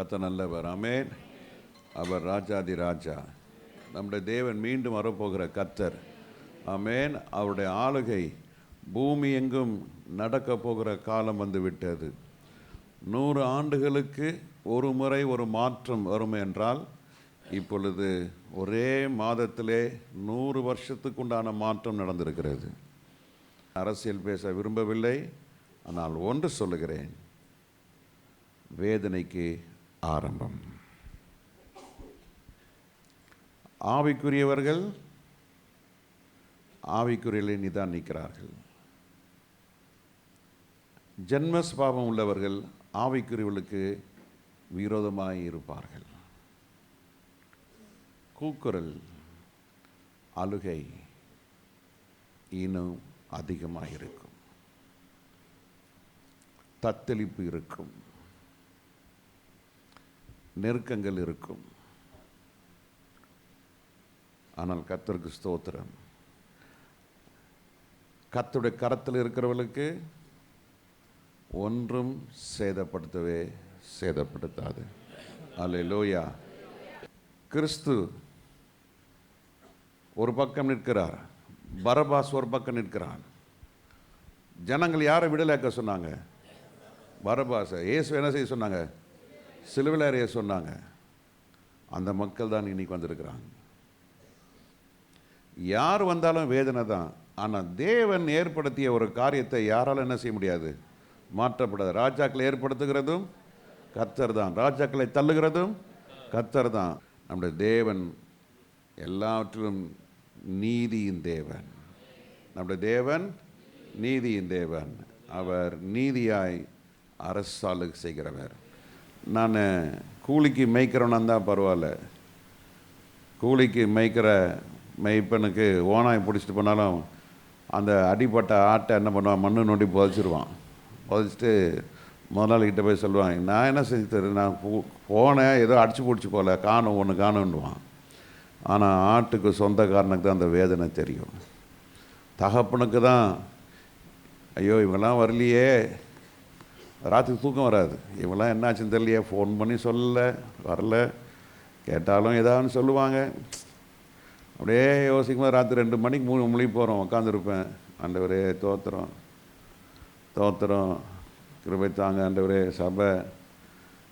கர்த்தர் நல்லவர். ஆமென். அவர் ராஜாதி ராஜா. நம்முடைய தேவன் மீண்டும் வரப்போகிற கர்த்தர். ஆமென். அவருடைய ஆளுகை பூமி எங்கும் நடக்க போகிற காலம் வந்து விட்டது. 100 ஆண்டுகளுக்கு ஒரு முறை ஒரு மாற்றம் வரும் என்றால், இப்பொழுது ஒரே மாதத்திலே 100 வருஷத்துக்கு உண்டான மாற்றம் நடந்திருக்கிறது. அரசியல் பேச விரும்பவில்லை, ஆனால் ஒன்று சொல்லுகிறேன், வேதனைக்கு ஆரம்பம். ஆவிக்குரியவர்கள் ஆவிக்குரியலை நிதானிக்கிறார்கள். ஜென்ம சுபாவம் உள்ளவர்கள் ஆவிக்குரியவர்களுக்கு விரோதமாய் இருப்பார்கள். கூக்குரல், அழுகை இன்னும் அதிகமாக இருக்கும். தத்தளிப்பு இருக்கும். நெருக்கங்கள் இருக்கும். ஆனால் கர்த்தருக்கு ஸ்தோத்திரம். கர்த்தருடைய கரத்தில் இருக்கிறவர்களுக்கு ஒன்றும் சேதப்படுத்தவே சேதப்படுத்தாது. அல்லேலூயா. கிறிஸ்து ஒரு பக்கம் நிற்கிறார், பரபாஸ் ஒரு பக்கம் நிற்கிறான். ஜனங்கள் யாரை விடுதலையாக்க சொன்னாங்க? பரபாஸை. இயேசு என்ன செய்ய சொன்னாங்க? சிலுவையில் அறைய சொன்னாங்க. அந்த மக்கள் தான் இன்னைக்கு வந்திருக்கிறாங்க. யார் வந்தாலும் வேதனை தான். ஆனால் தேவன் ஏற்படுத்திய ஒரு காரியத்தை யாரால் என்ன செய்ய முடியாது? மாற்றப்படாது. ராஜாக்களை ஏற்படுத்துகிறதும் கர்த்தர் தான், ராஜாக்களை தள்ளுகிறதும் கர்த்தர் தான். நம்முடைய தேவன் எல்லாவற்றிலும் நீதியின் தேவன். நம்முடைய தேவன் நீதியின் தேவன். அவர் நீதியாய் அரசாளுகை செய்கிறவர். நான் கூலிக்கு மேய்க்கிறவனா தான் பரவாயில்ல. கூலிக்கு மேய்க்கிற மேய்ப்பனுக்கு ஓனாய் பிடிச்சிட்டு போனாலும் அந்த அடிப்பட்ட ஆட்டை என்ன பண்ணுவான்? மண்ணு நோண்டி புதைச்சிருவான். புதைச்சிட்டு முதலாளிகிட்ட போய் சொல்லுவாங்க, நான் என்ன செஞ்சு தரேன், நான் போனேன், ஏதோ அடிச்சு பிடிச்சி போகல, காணும் ஒன்று காணுன்னுவான். ஆனால் ஆட்டுக்கு சொந்தக்காரனுக்கு தான் அந்த வேதனை தெரியும். தகப்பனுக்கு தான், ஐயோ இவங்கெல்லாம் வரலையே, ராத்திரி தூக்கம் வராது, இவங்கெல்லாம் என்னாச்சுன்னு தெரியலையே, ஃபோன் பண்ணி சொல்லலை, வரல, கேட்டாலும் ஏதான்னு சொல்லுவாங்க. அப்படியே யோசிக்கும்போது ராத்திரி 2 மணிக்கு 3 மணிக்கு போகிறோம், உட்காந்துருப்பேன். ஆண்டவரே தோத்திரம் தோத்திரம், கிருபை தாங்க ஆண்டவரே, சபை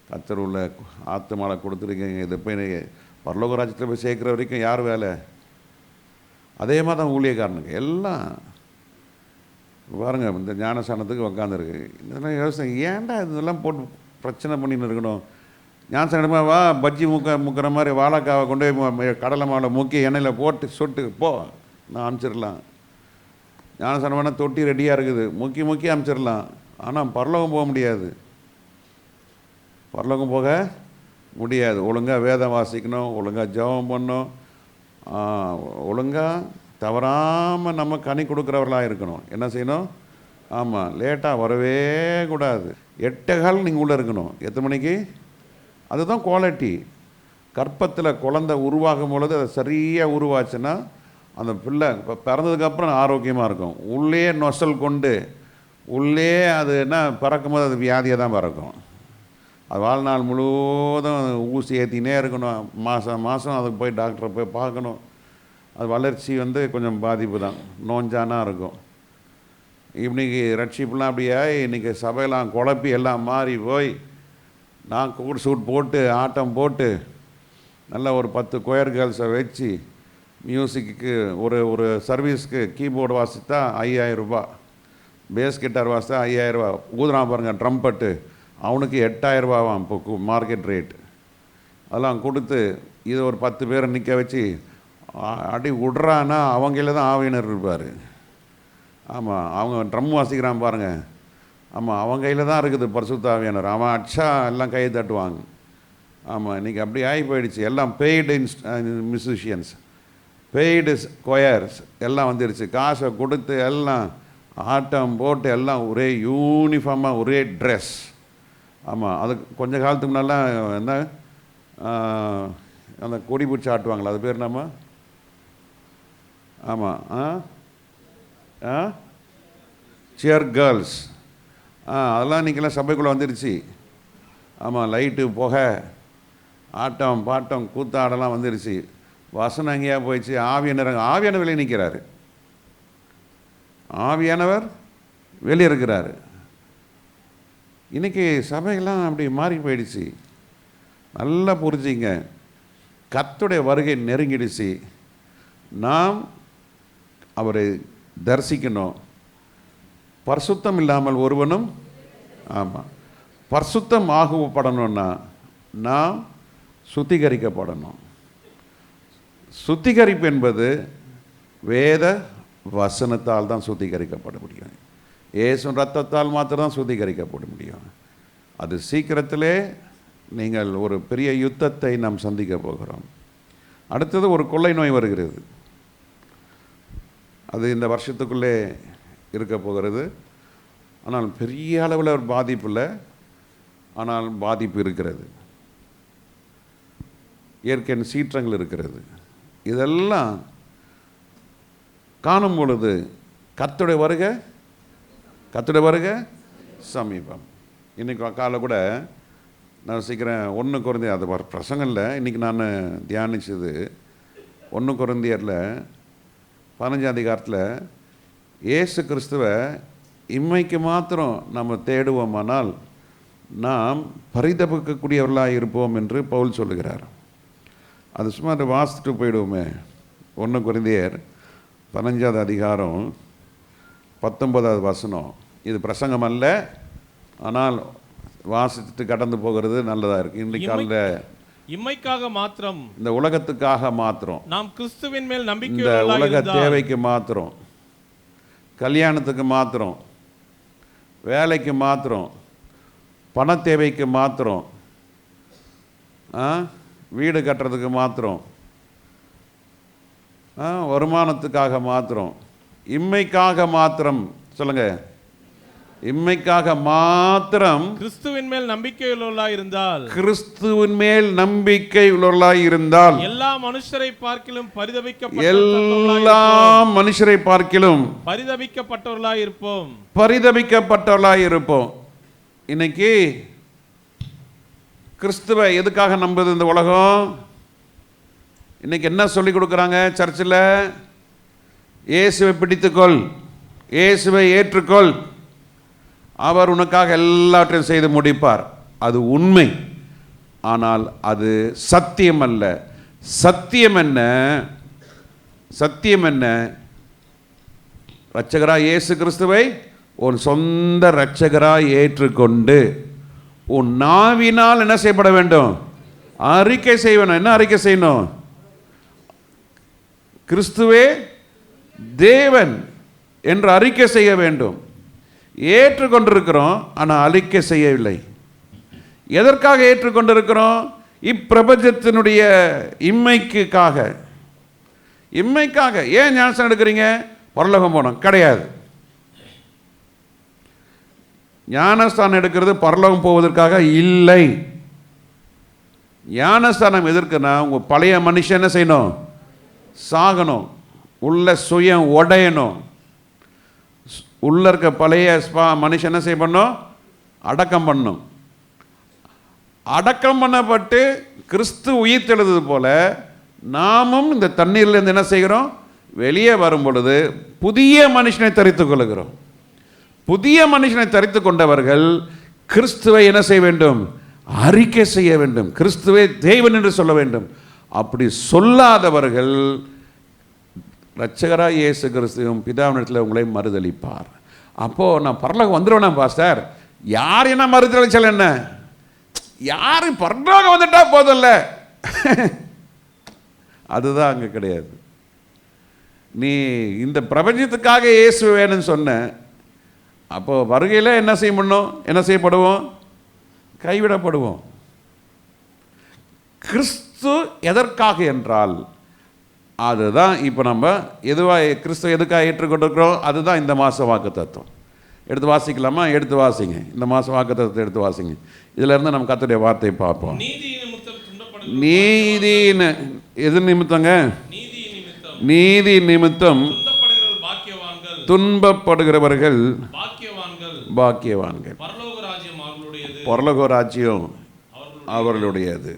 கர்த்தர் உள்ள ஆத்துமாலை கொடுத்துருக்கீங்க, இதை போய் பரலோக ராஜ்யத்தில் போய் சேர்க்குற வரைக்கும் யார் வேலை? அதே மாதிரி தான் ஊழியக்காரனுக்கு எல்லாம் பாருங்கள். இந்த ஞானஸ்தானத்துக்கு உட்காந்துருக்கு. இதெல்லாம் யோசனை, ஏன்டா இதெல்லாம் போட்டு பிரச்சனை பண்ணின்னு இருக்கணும்? ஞானஸ்தானமா வா, பஜ்ஜி முக்கிற மாதிரி வாழைக்காவை கொண்டு போய் கடலை மாவை முக்கி எண்ணெயில் போட்டு சுட்டு போ, நான் அனுப்பிச்சிடலாம். ஞானஸ்தானம் வேணால் தொட்டி ரெடியாக இருக்குது, முக்கி அனுப்பிச்சிடலாம். ஆனால் பரலோகம் போக முடியாது. பரலோகம் போக முடியாது. ஒழுங்காக வேதம் வாசிக்கணும், ஒழுங்காக ஜெபம் பண்ணணும், ஒழுங்காக தவறாமல் நம்ம கனி கொடுக்குறவர்களாக இருக்கணும். என்ன செய்யணும்? ஆமாம், லேட்டாக வரவே கூடாது. 8:15 நீங்கள் உள்ளே இருக்கணும். எத்தனை மணிக்கு? அதுதான் குவாலிட்டி. கற்பத்தில் குழந்தை உருவாகும் பொழுது அதை சரியாக உருவாச்சுன்னா அந்த பிள்ளை இப்போ பிறந்ததுக்கப்புறம் ஆரோக்கியமாக இருக்கும். உள்ளே நொசல் கொண்டு உள்ளே அது என்ன பறக்கும்போது அது வியாதியாக தான் பறக்கும். அது வாழ்நாள் முழுவதும் ஊசி ஏற்றினே இருக்கணும். மாதம் அதுக்கு போய் டாக்டரை போய் பார்க்கணும். அது வளர்ச்சி கொஞ்சம் பாதிப்பு தான், நோஞ்சானா இருக்கும். இன்றைக்கி ரட்சிப்புலாம் அப்படியே இன்றைக்கி சபையெல்லாம் குழப்பி எல்லாம் மாறி போய், நான் கோட் சூட் போட்டு ஆட்டம் போட்டு நல்லா ஒரு 10 கொயர் கேர்ள்ஸை வச்சு மியூசிக்கு ஒரு சர்வீஸ்க்கு கீபோர்டு வாசித்தா 5000 ரூபாய், பேஸ் கிட்டார் வாசித்தா 5000 ரூபா, ஊதுறான் பாருங்கள் ட்ரம்பட்டு, அவனுக்கு 8000 ரூபாவாம் இப்போ மார்க்கெட் ரேட். அதெல்லாம் கொடுத்து இது ஒரு 10 பேரை நிற்க வச்சு அடி விட்றான்னா அவங்கள தான் ஆவியினர் இருப்பார். ஆமாம், அவங்க ட்ரம் வாசிக்கிறான் பாருங்கள். ஆமாம், அவங்க கையில் தான் இருக்குது பரிசுத்த ஆவியானவர். அவன் அடிச்சா எல்லாம் கையை தட்டுவாங்க. ஆமாம், இன்றைக்கி அப்படி ஆகி போயிடுச்சு. எல்லாம் பெய்டு மியூசிஷியன்ஸ், பெய்டு கொயர்ஸ் எல்லாம் வந்துடுச்சு. காசை கொடுத்து எல்லாம் ஆட்டம் போட்டு எல்லாம் ஒரே யூனிஃபார்மாக ஒரே ட்ரெஸ். ஆமாம், அது கொஞ்ச காலத்துக்கு முன்னாலாம் என்ன அந்த கொடி பிடிச்சி ஆட்டுவாங்களா, அது பேர் நம்ம? ஆமாம், சியர் கேர்ள்ஸ். அதெல்லாம் இன்றைக்கெல்லாம் சபைக்குள்ளே வந்துடுச்சு. ஆமாம், லைட்டு, புகை, ஆட்டம் பாட்டம் கூத்தாடலாம் வந்துருச்சு. வசனம் எங்கேயா போயிடுச்சு. ஆவியானவர் வெளியே நிற்கிறாரு. ஆவியானவர் வெளியே இருக்கிறாரு. இன்றைக்கி சபையெல்லாம் அப்படி மாறி போயிடுச்சு. நல்லா புரிஞ்சிங்க, கர்த்தருடைய வருகை நெருங்கிடுச்சு. நாம் அவரை தரிசிக்கணும். பரிசுத்தம் இல்லாமல் ஒருவனும், ஆமாம், பரிசுத்தம் ஆகப்படணும்னா நாம் சுத்திகரிக்கப்படணும். சுத்திகரிப்பு என்பது வேத வசனத்தால் தான் சுத்திகரிக்கப்பட முடியும். இயேசுவின் ரத்தத்தால் மாத்திரம் சுத்திகரிக்கப்பட முடியும். அது சீக்கிரத்திலே நீங்கள் ஒரு பெரிய யுத்தத்தை நாம் சந்திக்க போகிறோம். அடுத்தது ஒரு கொள்ளை நோய் வருகிறது. அது இந்த வருஷத்துக்குள்ளே இருக்க போகிறது. ஆனால் பெரிய அளவில் ஒரு பாதிப்பு இல்லை, ஆனால் பாதிப்பு இருக்கிறது. இயற்கையின் சீற்றங்கள் இருக்கிறது. இதெல்லாம் காணும் பொழுது கர்த்தருடைய வருகை சமீபம். இன்றைக்கி காலை கூட நான் சீக்கிரம் 1 கொரிந்தியர், அது பிரசங்கம் இல்லை, இன்றைக்கி நான் தியானித்தது 1 கொரிந்தியரில் 15 அதிகாரத்தில் இயேசு கிறிஸ்துவை இம்மைக்கு மாத்திரம் நம்ம தேடுவோமானால் நாம் பரிதபிக்கக்கூடியவர்களாக இருப்போம் என்று பவுல் சொல்லுகிறார். அது சும்மா அதை வாசித்துட்டு போயிடுவோமே. 1 கொரிந்தியர் 15 அதிகாரம் 19 வசனம். இது பிரசங்கம் அல்ல, ஆனால் வாசித்துட்டு கடந்து போகிறது நல்லதாக இருக்குது. இன்றைக்கு காலையில் இம்மைக்காக மாத்திரம், இந்த உலகத்துக்காக மாத்திரம், நாம் கிறிஸ்துவின் மேல் நம்பிக்கை, இந்த உலக தேவைக்கு மாத்திரம், கல்யாணத்துக்கு மாத்திரம், வேலைக்கு மாத்திரம், பண தேவைக்கு மாத்திரம், வீடு கட்டுறதுக்கு மாத்திரம், வருமானத்துக்காக மாத்திரம், இம்மைக்காக மாத்திரம், சொல்லுங்க, இம்மைக்காக மாத்திரம் கிறிஸ்துவின் மேல் நம்பிக்கை உள்ளவர்களாய் இருந்தால், கிறிஸ்துவின் மேல் நம்பிக்கை உள்ளவர்களாய் இருந்தால் எல்லா மனுஷரை பார்க்கிலும் பரிதபிக்கப்பட்டவர்களாய் இருப்போம். இன்னைக்கு கிறிஸ்துவை எதுக்காக நம்புது இந்த உலகம்? இன்னைக்கு என்ன சொல்லி கொடுக்குறாங்க சர்ச்சில்? இயேசுவை பிடித்துக்கொள், இயேசுவை ஏற்றுக்கொள், அவர் உனக்காக எல்லாவற்றையும் செய்து முடிப்பார். அது உண்மை, ஆனால் அது சத்தியம் அல்ல. சத்தியம் என்ன? சத்தியம் என்ன? இரட்சகராய் இயேசு கிறிஸ்துவை உன் சொந்த இரட்சகராய் ஏற்றுக்கொண்டு உன் நாவினால் என்ன செய்யப்பட வேண்டும்? அறிக்கை செய்யணும். என்ன அறிக்கை செய்யணும்? கிறிஸ்துவே தேவன் என்று அறிக்கை செய்ய வேண்டும். ஏற்றுக்கொண்டிருக்கிறோம், ஆனால் அறிக்கை செய்யவில்லை. எதற்காக ஏற்றுக்கொண்டிருக்கிறோம்? இப்பிரபஞ்சத்தினுடைய இம்மைக்காக. இம்மைக்காக. ஏன் ஞானஸ்தானம் எடுக்கிறீங்க? பரலோகம் போனோம் கிடையாது. ஞானஸ்தானம் எடுக்கிறது பரலோகம் போவதற்காக இல்லை. ஞானஸ்தானம் எதற்குன்னா உங்கள் பழைய மனுஷன் என்ன செய்யணும்? சாகணும். உள்ள சுயம் உடையணும். உள்ள இருக்க பழைய மனுஷன் என்ன செய்ய பண்ணணும்? அடக்கம் பண்ணணும். அடக்கம் பண்ணப்பட்டு கிறிஸ்து உயிர் தெழுது போல நாமும் இந்த தண்ணீர்லேருந்து என்ன செய்கிறோம்? வெளியே வரும் பொழுது புதிய மனுஷனை தரித்து கொள்கிறோம். புதிய மனுஷனை தரித்து கொண்டவர்கள் கிறிஸ்துவை என்ன செய்ய வேண்டும்? அறிக்கை செய்ய வேண்டும். கிறிஸ்துவே தேவன் என்று சொல்ல வேண்டும். அப்படி சொல்லாதவர்கள் இரட்சகராய் இயேசு கிறிஸ்துவும் பிதாவினிடத்தில் உங்களை மறுதலிப்பார். அப்போது நான் பரலோகம் வந்துடுவேனா பாஸ்டர்? யார் என்ன மறுதலிச்சல் என்ன? யார் பரலோகம் வந்துட்டா போதும்ல, அதுதான் அங்கே கிடையாது. நீ இந்த பிரபஞ்சத்துக்காக இயேசு வேணும்னு சொன்ன, அப்போ வருகையில் என்ன செய்ய முடியும்? என்ன செய்யப்படுவோம்? கைவிடப்படுவோம். கிறிஸ்து எதற்காக என்றால் அதுதான் இப்போ நம்ம எதுவாக கிறிஸ்துவ எதுக்காக ஏற்றுக்கொண்டிருக்கிறோம், அதுதான் இந்த மாத வாக்கு தத்துவம். எடுத்து வாசிக்கலாமா? எடுத்து வாசிங்க. இந்த மாத வாக்கு தத்துவத்தை எடுத்து வாசிங்க. இதிலிருந்து நம்ம கர்த்தருடைய வார்த்தையை பார்ப்போம். நீதி எது நிமித்தங்க? நீதி நிமித்தம் துன்பப்படுகிறவர்கள் பாக்கியவான்கள். பரலோக ராஜ்யம் அவர்களுடையது.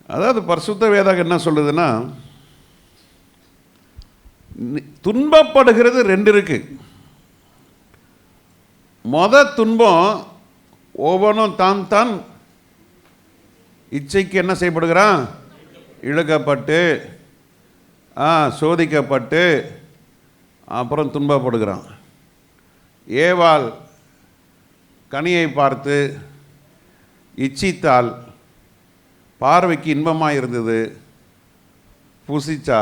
அதாவது பரிசுத்த வேதம் என்ன சொல்லுதுன்னா, துன்பப்படுகிறது ரெண்டு இருக்கு. துன்பம் ஒவ்வொன்றும் தான் இச்சைக்கு என்ன செய்யப்படுகிறான், இழுக்கப்பட்டு சோதிக்கப்பட்டு அப்புறம் துன்பப்படுகிறான். ஏவாள் கனியை பார்த்து இச்சித்தால், பார்வைக்கு இன்பமாக இருந்தது, புசிச்சா,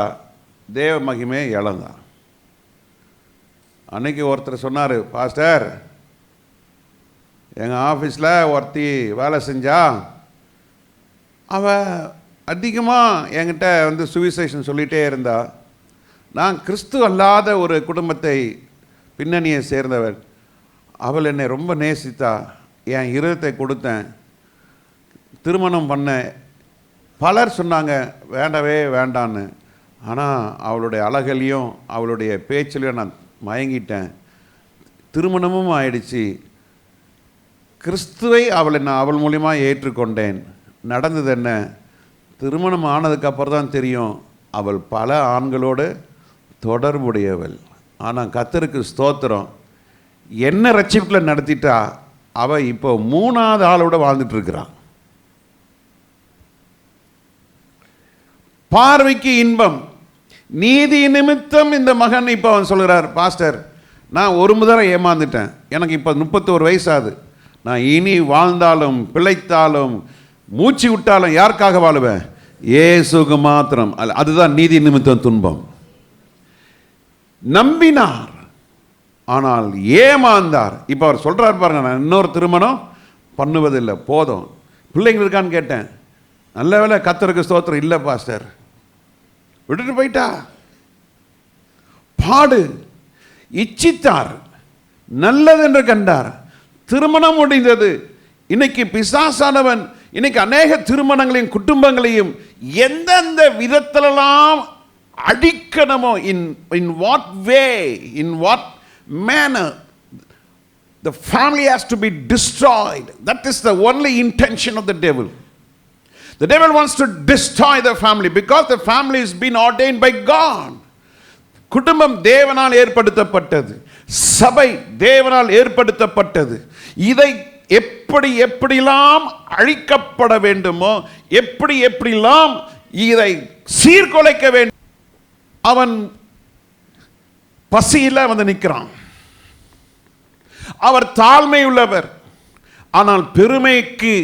தேவ மகிமையை இழந்தான். அன்னைக்கு ஒருத்தர் சொன்னார், பாஸ்டர் எங்கள் ஆஃபீஸில் ஒருத்தி வேலை செஞ்சா, அவள் அதிகமாக என்கிட்ட சுவிசேஷன் சொல்லிகிட்டே இருந்தா. நான் கிறிஸ்து அல்லாத ஒரு குடும்பத்தை பின்னணியை சேர்ந்தவர். அவள் என்னை ரொம்ப நேசித்தா, என் இருதயத்தை கொடுத்தேன், திருமணம் பண்ண. பலர் சொன்னாங்க வேண்டவே வேண்டான்னு. ஆனால் அவளுடைய அழகிலையும் அவளுடைய பேச்சிலையும் நான் மயங்கிட்டேன். திருமணமும் ஆயிடுச்சு. கிறிஸ்துவை அவள் மூலிமா ஏற்றுக்கொண்டேன். நடந்தது என்ன, திருமணம் ஆனதுக்கப்புறம் தான் தெரியும் அவள் பல ஆண்களோடு தொடர்புடையவள். ஆனால் கர்த்தருக்கு ஸ்தோத்திரம், என்ன ரட்சிப்பில் நடத்திட்டா அவள் இப்போ 3வது ஆளோட வாழ்ந்துட்டு இருக்கிறான். பார்வைக்கு இன்பம், நீதி நிமித்தம் இந்த மகன் இப்போ அவன் சொல்கிறார், பாஸ்டர் நான் ஒரு முறை ஏமாந்துட்டேன், எனக்கு இப்போ 31 வயசாகுது, நான் இனி வாழ்ந்தாலும் பிழைத்தாலும் மூச்சு விட்டாலும் யாருக்காக வாழுவேன், இயேசுக்கு மாத்திரம். அதுதான் நீதி நிமித்தம் துன்பம். நம்பினார் ஆனால் ஏமாந்தார். இப்போ அவர் சொல்றார் பாருங்க, நான் இன்னொரு திருமணம் பண்ணுவதில்லை, போதும். பிள்ளைங்க இருக்கான்னு கேட்டேன், நல்ல வேளை கர்த்தருக்கு ஸ்தோத்திரம் இல்லை பாஸ்டர், விட்டுட்டு போயிட்டா. பாடு இச்சித்தார், நல்லது என்று கண்டார், திருமணம் முடிந்தது. இன்னைக்கு பிசாசானவன் இன்னைக்கு அநேக திருமணங்களையும் குடும்பங்களையும் எந்தெந்த விதத்திலெல்லாம் அடிக்கணுமோ, in what way, in what manner the family has to be destroyed. That is the only intention of the devil. The devil wants to destroy the family because the family has been ordained by God. குடும்பம் தேவனால் ஏற்படுத்தப்பட்டது, சபை தேவனால் ஏற்படுத்தப்பட்டது. இதை எப்படிலாம் அழிக்கப்பட வேண்டுமோ, எப்படிலாம் இதை சீர்குலைக்க வேண்டும். அவன் பசியில் நிற்கிறான். அவர் தாழ்மை உள்ளவர், ஆனால் பெருமைக்கு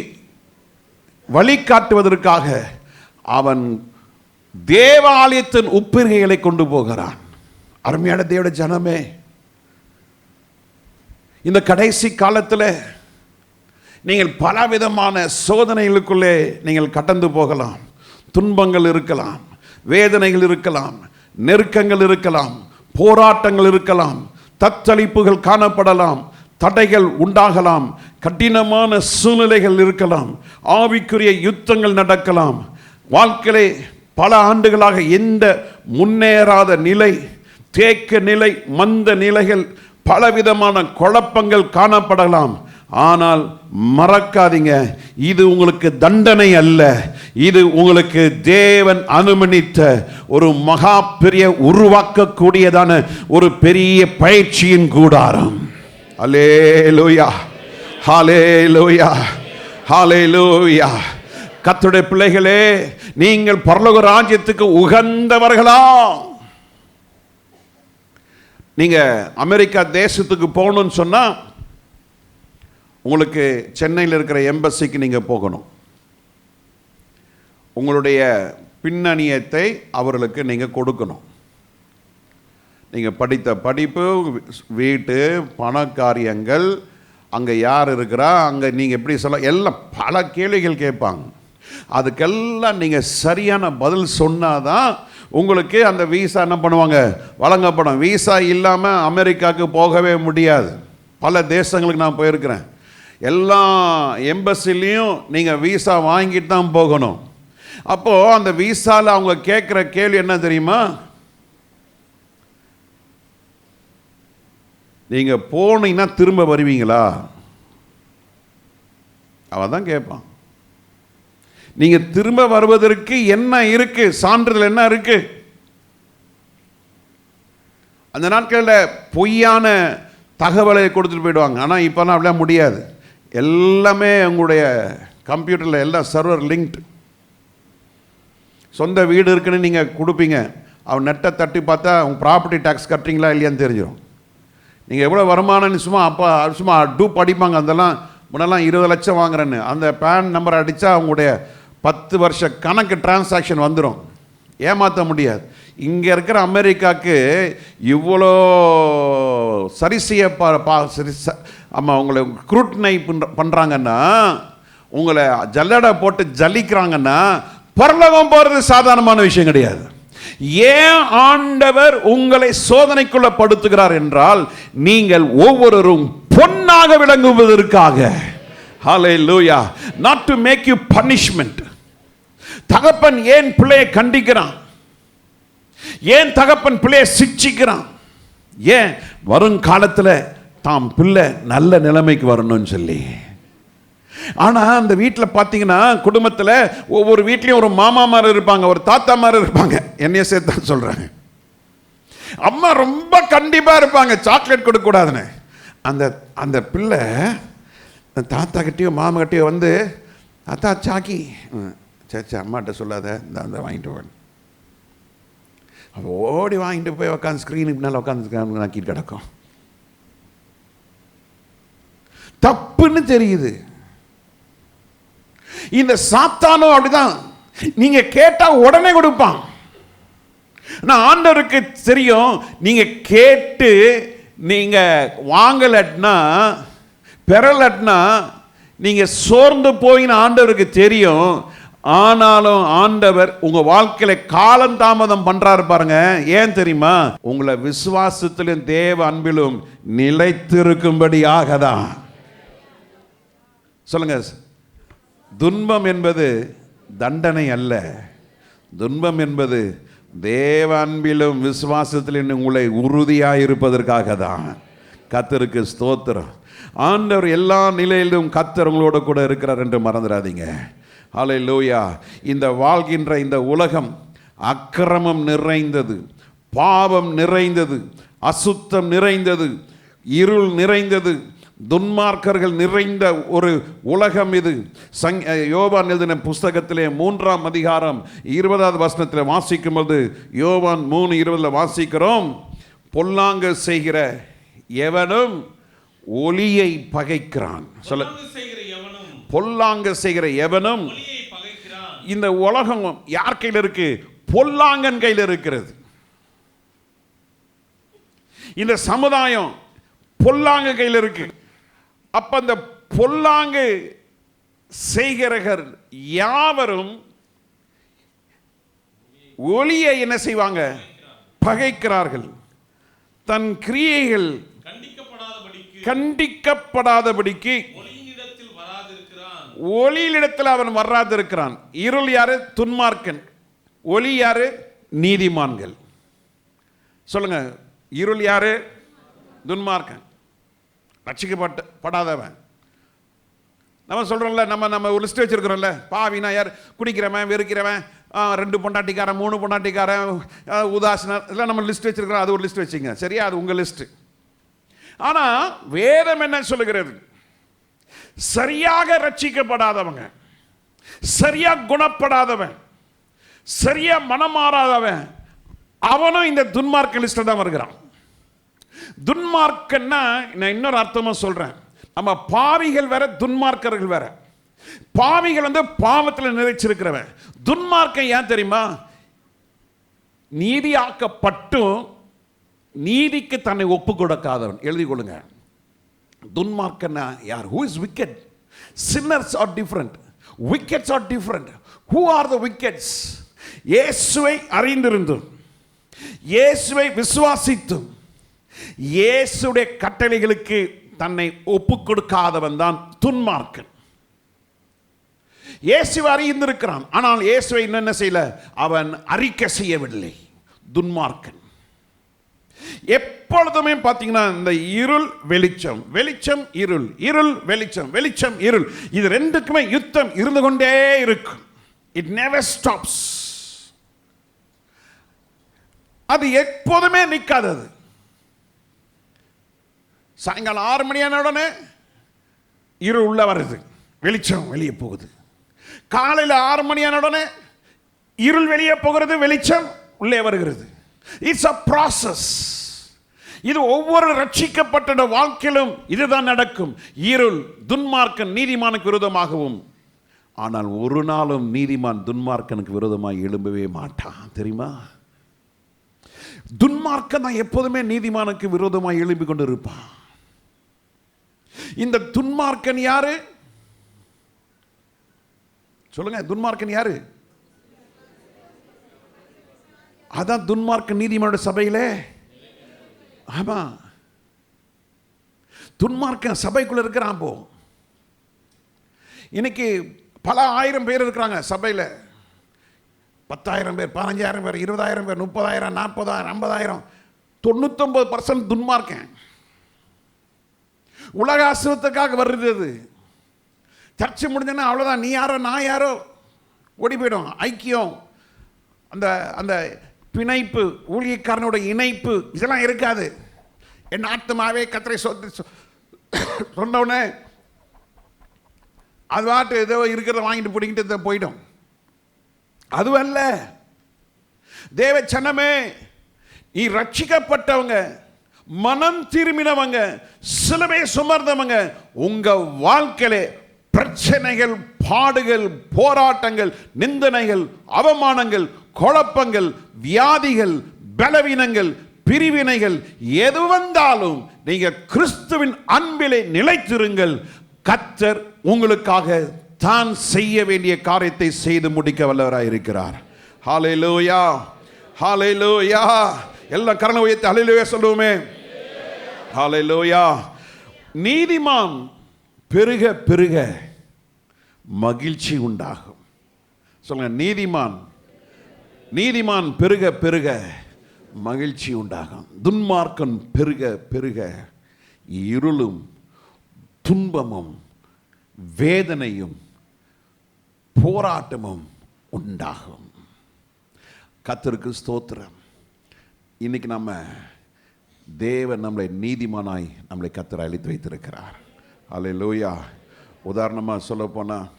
வழிகாட்டுவதற்காக அவன் தேவாலயத்தின் உப்பிரிகைகளை கொண்டு போகிறான். அருமையான தேவனுடைய ஜனமே, இந்த கடைசி காலத்தில் நீங்கள் பலவிதமான சோதனைகளுக்குள்ளே நீங்கள் கடந்து போகலாம். துன்பங்கள் இருக்கலாம், வேதனைகள் இருக்கலாம், நெருக்கங்கள் இருக்கலாம், போராட்டங்கள் இருக்கலாம், தத்தளிப்புகள் காணப்படலாம், தடைகள் உண்டாகலாம், கடினமான சூழ்நிலைகள் இருக்கலாம், ஆவிக்குரிய யுத்தங்கள் நடக்கலாம். வாழ்க்கையிலே பல ஆண்டுகளாக எந்த முன்னேறாத நிலை, தேக்க நிலை, மந்த நிலைகள், பலவிதமான குழப்பங்கள் காணப்படலாம். ஆனால் மறக்காதீங்க, இது உங்களுக்கு தண்டனை அல்ல, இது உங்களுக்கு தேவன் அனுமதித்த ஒரு மகா பெரிய உருவாக்கக்கூடியதான ஒரு பெரிய பயிற்சியின் கூடாரம். அல்லேலூயா, ஹல்லேலூயா, ஹல்லேலூயா. கர்த்தருடைய பிள்ளைகளே, நீங்கள் பரலோக ராஜ்யத்துக்கு உகந்தவர்களா? நீங்க அமெரிக்கா தேசத்துக்கு போகணும்னு சொன்னா உங்களுக்கு சென்னையில் இருக்கிற எம்பசிக்கு நீங்கள் போகணும். உங்களுடைய பின்னணியத்தை அவர்களுக்கு நீங்கள் கொடுக்கணும். நீங்கள் படித்த படிப்பு, வீட்டு பண காரியங்கள், அங்கே யார் இருக்கிறா, அங்கே நீங்கள் எப்படி சொல்ல, எல்லாம் பல கேள்விகள் கேட்பாங்க. அதுக்கெல்லாம் நீங்கள் சரியான பதில் சொன்னாதான் உங்களுக்கு அந்த வீசா என்ன பண்ணுவாங்க, வழங்கப்படும். வீசா இல்லாமல் அமெரிக்காவுக்கு போகவே முடியாது. பல தேசங்களுக்கு நான் போயிருக்கிறேன். எல்லா எம்பசிலையும் நீங்கள் வீசா வாங்கிட்டு தான் போகணும். அப்போது அந்த வீசாவில் அவங்க கேட்குற கேள்வி என்ன தெரியுமா? நீங்கள் போனீங்கன்னா திரும்ப வருவீங்களா? அவன் தான் கேட்பான். நீங்கள் திரும்ப வருவதற்கு என்ன இருக்கு, சான்றிதழ் என்ன இருக்கு? அந்த நாட்களில் பொய்யான தகவலை கொடுத்துட்டு போயிடுவாங்க. ஆனால் இப்போலாம் அப்படிலாம் முடியாது. எல்லாமே உங்களுடைய கம்ப்யூட்டரில் எல்லாம் சர்வர் லிங்க்டு. சொந்த வீடு இருக்குன்னு நீங்கள் கொடுப்பீங்க, அவன் நெட்டை தட்டி பார்த்தா அவங்க ப்ராப்பர்ட்டி டேக்ஸ் கட்டுறீங்களா இல்லையான்னு தெரிஞ்சிடும். நீங்கள் எவ்வளோ வருமானம்னு சும்மா டூப் அடிப்பாங்க. அதெல்லாம் முன்னெல்லாம் 20 லட்சம் வாங்குறேன்னு அந்த பேன் நம்பர் அடித்தா அவங்களுடைய 10 வருஷ கணக்கு டிரான்சாக்ஷன் வந்துடும். ஏமாற்ற முடியாது. இங்கே இருக்கிற அமெரிக்காவுக்கு இவ்வளோ சரி செய்ய உங்களை குரூட்னை பண்ணுறாங்கன்னா, உங்களை ஜல்லடை போட்டு ஜல்லிக்கிறாங்கன்னா, பரலோகம் போகிறது சாதாரணமான விஷயம் கிடையாது. ஏன் ஆண்டவர் உங்களை சோதனைக்குள்ள படுத்துகிறார் என்றால், நீங்கள் ஒவ்வொருவரும் பொன்னாக விளங்குவதற்காக. ஹல்லேலூயா. not to make you punishment. தகப்பன் ஏன் பிள்ளையை கண்டிக்கிறான்? ஏன் தகப்பன் பிள்ளையை சிட்சிக்கிறான்? ஏன்? வருங்காலத்தில் தாம் பிள்ளை நல்ல நிலைமைக்கு வரணும்னு சொல்லி. ஆனால் அந்த வீட்டில் பார்த்தீங்கன்னா, குடும்பத்தில் ஒவ்வொரு வீட்லேயும் ஒரு மாமா மாதிரி இருப்பாங்க, ஒரு தாத்தா மாதிரி இருப்பாங்க. என்னைய சேர்த்து தான் சொல்கிறாங்க. அம்மா ரொம்ப கண்டிப்பாக இருப்பாங்க, சாக்லேட் கொடுக்கக்கூடாதுன்னு. அந்த அந்த பிள்ளை தாத்தா கிட்டேயோ மாமா கிட்டேயோ வந்து, அத்தா சாக்கி, சே அம்மாட்ட சொல்லாத, இந்த வாங்கிட்டு போவேன். ஓடி வாங்கிட்டு போய் உட்காந்து ஸ்க்ரீனுக்கு மேலே உட்காந்து நாக்கிட்டு கிடக்கும். தப்புன்னு தெரியுது. இந்த சாத்தானும் அப்படிதான். நீங்க கேட்டா உடனே கொடுப்பான். நான் ஆண்டவருக்கு தெரியும், நீங்க கேட்டு நீங்க வாங்கலட்னா, பெறலட்னா நீங்க சோர்ந்து போயின்னு ஆண்டவருக்கு தெரியும். ஆனாலும் ஆண்டவர் உங்க வாழ்க்கையில காலந்தாமதம் பண்றாரு பாருங்க. ஏன் தெரியுமா? உங்களை விசுவாசத்திலும் தேவ அன்பிலும் நிலைத்திருக்கும்படியாக தான். சொல்லுங்க. துன்பம் என்பது தண்டனை அல்ல. துன்பம் என்பது தேவ அன்பிலும் விசுவாசத்திலும் உங்களை உறுதியாக இருப்பதற்காக தான். கர்த்தருக்கு ஸ்தோத்திரம். ஆண்டவர் எல்லா நிலையிலும் கர்த்தர் உங்களோட கூட இருக்கிறார் என்று மறந்துடாதீங்க. ஹல்லேலூயா. இந்த வாழ்கின்ற இந்த உலகம் அக்கிரமம் நிறைந்தது, பாவம் நிறைந்தது, அசுத்தம் நிறைந்தது, இருள் நிறைந்தது, துன்மார்க்கர்கள் நிறைந்த ஒரு உலகம் இது. யோவான் எழுதின புஸ்தகத்திலே 3ஆம் அதிகாரம் 20வது வசனத்தில் வாசிக்கும்போது, யோவான் 3:20 வாசிக்கிறோம், பொல்லாங்கு செய்கிற எவனும் ஒளியை பகைக்கிறான். சொல்ல, பொல்லாங்கு செய்கிற எவனும். இந்த உலகம் யார் கையில் இருக்கு? பொல்லாங்கன் கையில் இருக்கிறது. இந்த சமுதாயம் பொல்லாங்க கையில் இருக்கு. அப்ப அந்த பொல்லாங்கு செய்கிறவர் யாவரும் ஒளியை என்ன செய்வாங்க? பகைக்கிறார்கள். தன் கிரியைகள் கண்டிக்கப்படாதபடிக்கு ஒளியிடத்தில் அவன் வராதிருக்கிறான். இருள் யாரு? துன்மார்க்கன். ஒளி யாரு? நீதிமான்கள். சொல்லுங்க. இருள் யாரு? துன்மார்க்கன். ரட்சிக்கப்படாதவன். நம்ம சொல்றோம்ல, நம்ம ஒரு லிஸ்ட் வச்சிருக்கிறோம்ல. பாவினா யார்? குடிக்கிறவன், வெறுக்கிறவன், 2 பொண்டாட்டிக்காரன், 3 பொண்டாட்டிக்காரன், உதாசீனர், இதெல்லாம் நம்ம லிஸ்ட் வச்சிருக்கிறோம். அது ஒரு லிஸ்ட் வச்சுங்க, சரியா? அது உங்க லிஸ்ட். ஆனா வேதம் என்ன சொல்லுகிறது? சரியாக ரட்சிக்கப்படாதவங்க, சரியா குணப்படாதவன், சரியா மனமாறாதவன், அவனும் இந்த துன்மார்க்க லிஸ்ட்ல தான் வருகிறான். துன்மார்க்கன்னா நான் இன்னொரு அர்த்தமா சொல்றேன். நம்ம பாவிகள் வேற, துன்மார்க்கர்கள் வேற. பாவிகள் வந்து பாவத்தில் நிறைச்சிருக்கிறவன். துன்மார்க்கன் ஏன் தெரியுமா? நீதியாக்கப்பட்டும் நீதிக்கு தன்னை ஒப்பு கொடுக்காதவன். எழுதி கொள்ளுங்க. துன்மார்க்கன்னா யார்? who is wicked? sinners are different, wickeds are different. who are the wickeds? இயேசுவை அறிந்திருந்தும், இயேசுவை விசுவாசித்தும், இயேசுடைய கட்டளைகளுக்கு தன்னை ஒப்பு கொடுக்காதவன் தான் துன்மார்க்கன். இயேசுவை அறிந்திருக்கிறான், ஆனால் இயேசுவை என்ன செய்யல? அவன் அறிக்கை செய்யவில்லை. துன்மார்க்கன். எப்பொழுதுமே பார்த்தீங்கன்னா இந்த இருள் வெளிச்சம், வெளிச்சம் இருள், இருள் வெளிச்சம், வெளிச்சம் இருள், இது ரெண்டுக்குமே யுத்தம் இருந்து கொண்டே இருக்கும். It never stops. அது எப்போதுமே நிற்காதது. சாயங்காலம் 6 மணியான உடனே இருள் உள்ள வருது, வெளிச்சம் வெளியே போகுது. காலையில் 6 மணியான உடனே இருள் வெளியே போகிறது, வெளிச்சம் உள்ளே வருகிறது. It's a process. இது ஒவ்வொரு ரட்சிக்கப்பட்ட வாழ்க்கையிலும் இதுதான் நடக்கும். இருள் துன்மார்க்கன் நீதிமானுக்கு விரோதமாகவும், ஆனால் ஒரு நாளும் நீதிமான் துன்மார்க்கனுக்கு விரோதமாக எழும்பவே மாட்டான். தெரியுமா? துன்மார்க்கன் தான் எப்போதுமே நீதிமானுக்கு விரோதமாக எழும்பி கொண்டு இருப்பான். இந்த துன்மார்க்கன் யாரு சொல்லுங்க? துன்மார்க்கன் யாரு? அதான் துன்மார்க்கன் நீதிமானுடைய சபையிலே. ஆமா, துன்மார்க்கன் சபைக்குள்ள இருக்கிறான். போ, இன்னைக்கு பல ஆயிரம் பேர் இருக்கிறாங்க சபையில். 10,000 பேர், 15,000 பேர், 20,000 பேர், 30,000, 40,000, 50,000. 99% துன்மார்க்கன். உலக அசுத்தத்துக்காக வருது. சர்ச்சை முடிஞ்சனா அவ்வளோதான், நீ யாரோ நான் யாரோ ஓடி போயிடும். ஐக்கியம், அந்த அந்த பிணைப்பு, ஊழியக்காரனோட இணைப்பு இதெல்லாம் இருக்காது. என் ஆத்மாவே கர்த்தரை சொன்னவுடனே அது வாட்டு ஏதோ இருக்கிறத வாங்கிட்டு பிடிக்கிட்டு போயிடும். அதுவல்ல. தேவ சனமே, நீ ரட்சிக்கப்பட்டவங்க, மனம் திரும்பினவங்க, சிலுவை சுமர்ந்தவங்க, உங்க வாழ்க்கையிலே பிரச்சனைகள், பாடுகள், போராட்டங்கள், நிந்தனைகள், அவமானங்கள், குழப்பங்கள், வியாதிகள், பலவீனங்கள், பிரிவினைகள் எது வந்தாலும் நீங்க கிறிஸ்துவின் அன்பிலே நிலைத்திருங்கள். கர்த்தர் உங்களுக்காக தான் செய்ய வேண்டிய காரியத்தை செய்து முடிக்க வல்லவராய் இருக்கிறார். ஹல்லேலூயா, ஹல்லேலூயா. எல்லாம் கரங்களை உயர்த்தி ஹல்லேலூயா சொல்லுவோமே. ஹல்லேலூயா. நீதிமான் பெருக பெருக மகிழ்ச்சி உண்டாகும். சொல்லுங்க, நீதிமான் பெருக பெருக மகிழ்ச்சி உண்டாகும். துன்மார்க்கன் பெருக பெருக இருளும் துன்பமும் வேதனையும் போராட்டமும் உண்டாகும். கர்த்தருக்கு ஸ்தோத்திரம். இன்னைக்கு நம்ம தேவன் நம்மளை நீதிமானாய் நம்மளை கர்த்தர் அழைத்து வைத்திருக்கிறார். அல்லேலூயா. உதாரணமாக சொல்ல போனால்,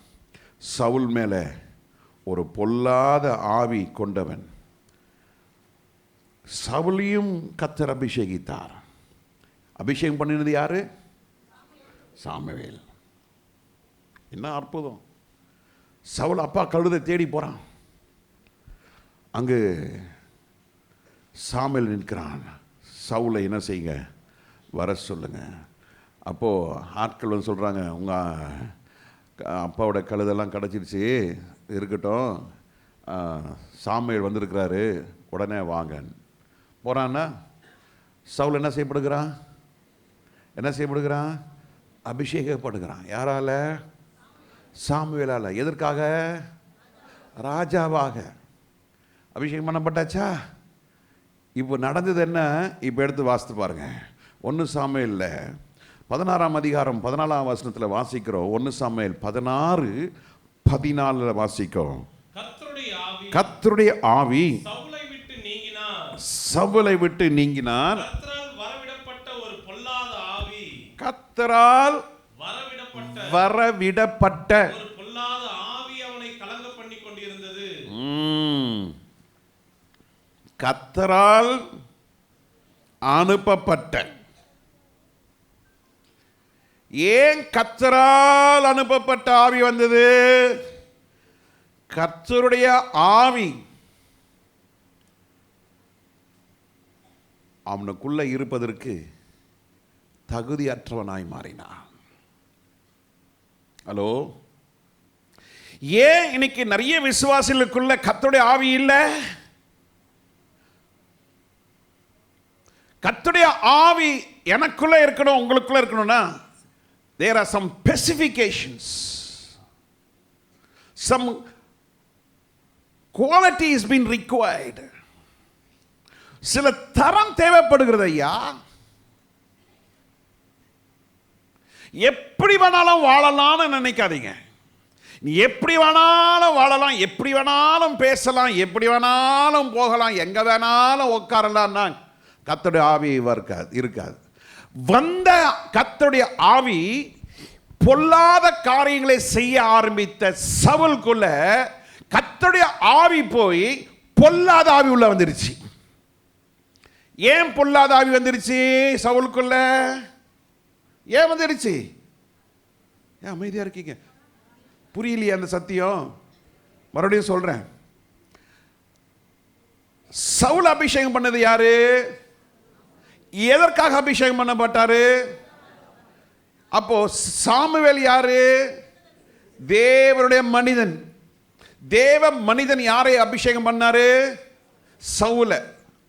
சவுல் மேலே ஒரு பொல்லாத ஆவி கொண்டவன். சவுலையும் கர்த்தர் அபிஷேகித்தார். அபிஷேகம் பண்ணினது யாரு? சாமுவேல். என்ன அற்புதம்! சவுல் அப்பா கழுதை தேடி போகிறான். அங்கு சாமுவேல் நிற்கிறான். சவுலை என்ன செய்யுங்க, வர சொல்லுங்க. அப்போது ஆட்கள் வந்து சொல்கிறாங்க, உங்கள் அப்பாவோட கழுதெல்லாம் கிடச்சிருச்சு, இருக்கட்டும், சாமுவேல் வந்திருக்கிறாரு, உடனே வாங்க. போகிறான்னா சவுல் என்ன செய்யப்படுகிறான்? அபிஷேகப்படுகிறான். யாரால? சாமுவேலால. எதற்காக? ராஜாவாக அபிஷேகம் பண்ணப்பட்டாச்சா? இப்போ நடந்தது என்ன? இப்போ எடுத்து வாசித்து பாருங்க. 1 சாமுவேல்ல 16ஆம் அதிகாரம் 14ஆம் வசனத்தில் வாசிக்கிறோம். 1 சாமுவேல் 16:14 வாசிக்கிறோம். கர்த்தருடைய ஆவி சவுலை விட்டு நீங்கினார். கர்த்தரால் வரவிடப்பட்ட ஒரு பொல்லாத ஆவி அவனை கலங்க பண்ணி கொண்டிருந்தது. கர்த்தரால் அனுப்பப்பட்ட. ஏன் கர்த்தரால் அனுப்பப்பட்ட ஆவி வந்தது? கர்த்தருடைய ஆவி அவனுக்குள்ள இருப்பதற்கு தகுதியற்றவனாய் மாறினான். ஹலோ, ஏன் இன்னைக்கு நிறைய விசுவாசிகளுக்குள்ள கர்த்தருடைய ஆவி இல்லை? கர்த்தருடைய ஆவி எனக்குள்ள இருக்கணும், உங்களுக்குள்ள இருக்கணும்னா there are some specifications, some quality is being required. சில தரம் தேவைப்படுகிறது ஐயா. எப்படி வேணாலும் வாழலாம்னு நினைக்காதீங்க. நீ எப்படி வேணாலும் வாழலாம், எப்படி வேணாலும் பேசலாம், எப்படி வேணாலும் போகலாம், எங்க வேணாலும் உட்காரலாம்னா கர்த்தருடைய ஆவி இருக்காது. வந்த கர்த்தருடைய ஆவி பொல்லாத காரியங்களை செய்ய ஆரம்பித்த சவுலுக்குள்ள கர்த்தருடைய ஆவி போய் பொல்லாத ஆவி உள்ள வந்துருச்சு. ஏன் பொல்லாத ஆவி வந்துருச்சு சவுலுக்குள்ள? ஏன் வந்துருச்சு? ஏன் அமைதியா இருக்கீங்க? புரியலையே அந்த சத்தியம்? மறுபடியும் சொல்றேன். சவுல் அபிஷேகம் பண்ணது யாரு? எதற்காக அபிஷேகம் பண்ணப்பட்டாரு? அப்போ சாமுவேல் யாரு? தேவனுடைய மனிதன். தேவ மனிதன் யாரை அபிஷேகம் பண்ணாரு? சவுல.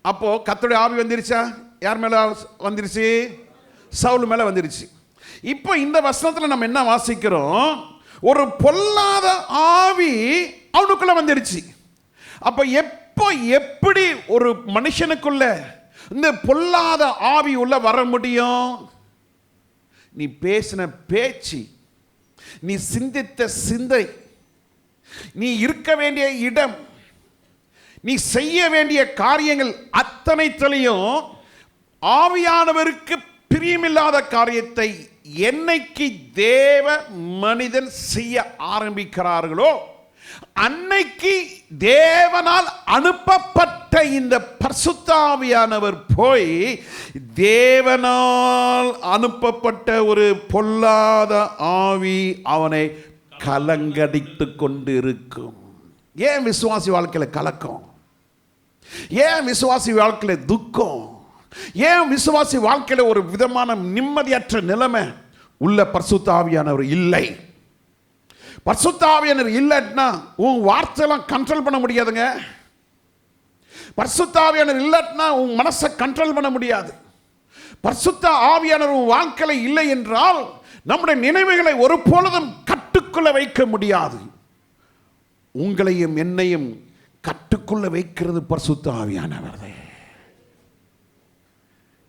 அப்போ கர்த்தருடைய ஆவி வந்துருச்சா? யார் மேல வந்துருச்சு? சவுல் மேல வந்துருச்சு. இப்போ இந்த வசனத்துல நம்ம என்ன வாசிக்கிறோம்? ஒரு பொல்லாத ஆவி அவனுக்குள்ள வந்துருச்சு. அப்ப எப்போ எப்படி ஒரு மனுஷனுக்குள்ள இந்த பொல்லாத ஆவி உள்ள வர முடியும்? நீ பேசின பேச்சு, நீ சிந்தித்த சிந்தை, நீ இருக்க வேண்டிய இடம், நீ செய்ய வேண்டிய காரியங்கள் அத்தனைத்திலையும் ஆவியானவருக்கு பிரியமில்லாத காரியத்தை என்னைக்கு தேவ மனிதன் செய்ய ஆரம்பிக்கிறார்களோ அன்னைக்கு தேவனால் அனுப்பப்பட்ட இந்த பரிசுத்த ஆவியானவர் போய் தேவனால் அனுப்பப்பட்ட ஒரு பொல்லாத ஆவி அவனை கலங்கடித்து கொண்டு இருக்கும். ஏன் விசுவாசி வாழ்க்கையில கலக்கம்? ஏன் விசுவாசி வாழ்க்கையில துக்கம்? ஏன் விசுவாசி வாழ்க்கையில ஒரு விதமான நிம்மதியற்ற நிலைமை? உள்ள பரிசுத்த ஆவியானவர் இல்லை. பரிசுத்த ஆவியானவர் இல்லைன்னா உன் வார்த்தையெல்லாம் கண்ட்ரோல் பண்ண முடியாதுங்க. பரிசுத்த ஆவியானவர் இல்லைன்னா உன் மனசை கண்ட்ரோல் பண்ண முடியாது. பரிசுத்த ஆவியானவர் உன் வாழ்க்கையில இல்லை என்றால் நம்முடைய நினைவுகளை ஒரு பொழுதும் கட்டுக்குள்ள வைக்க முடியாது. உங்களையும் என்னையும் கட்டுக்குள்ள வைக்கிறது பரிசுத்த ஆவியானவர்.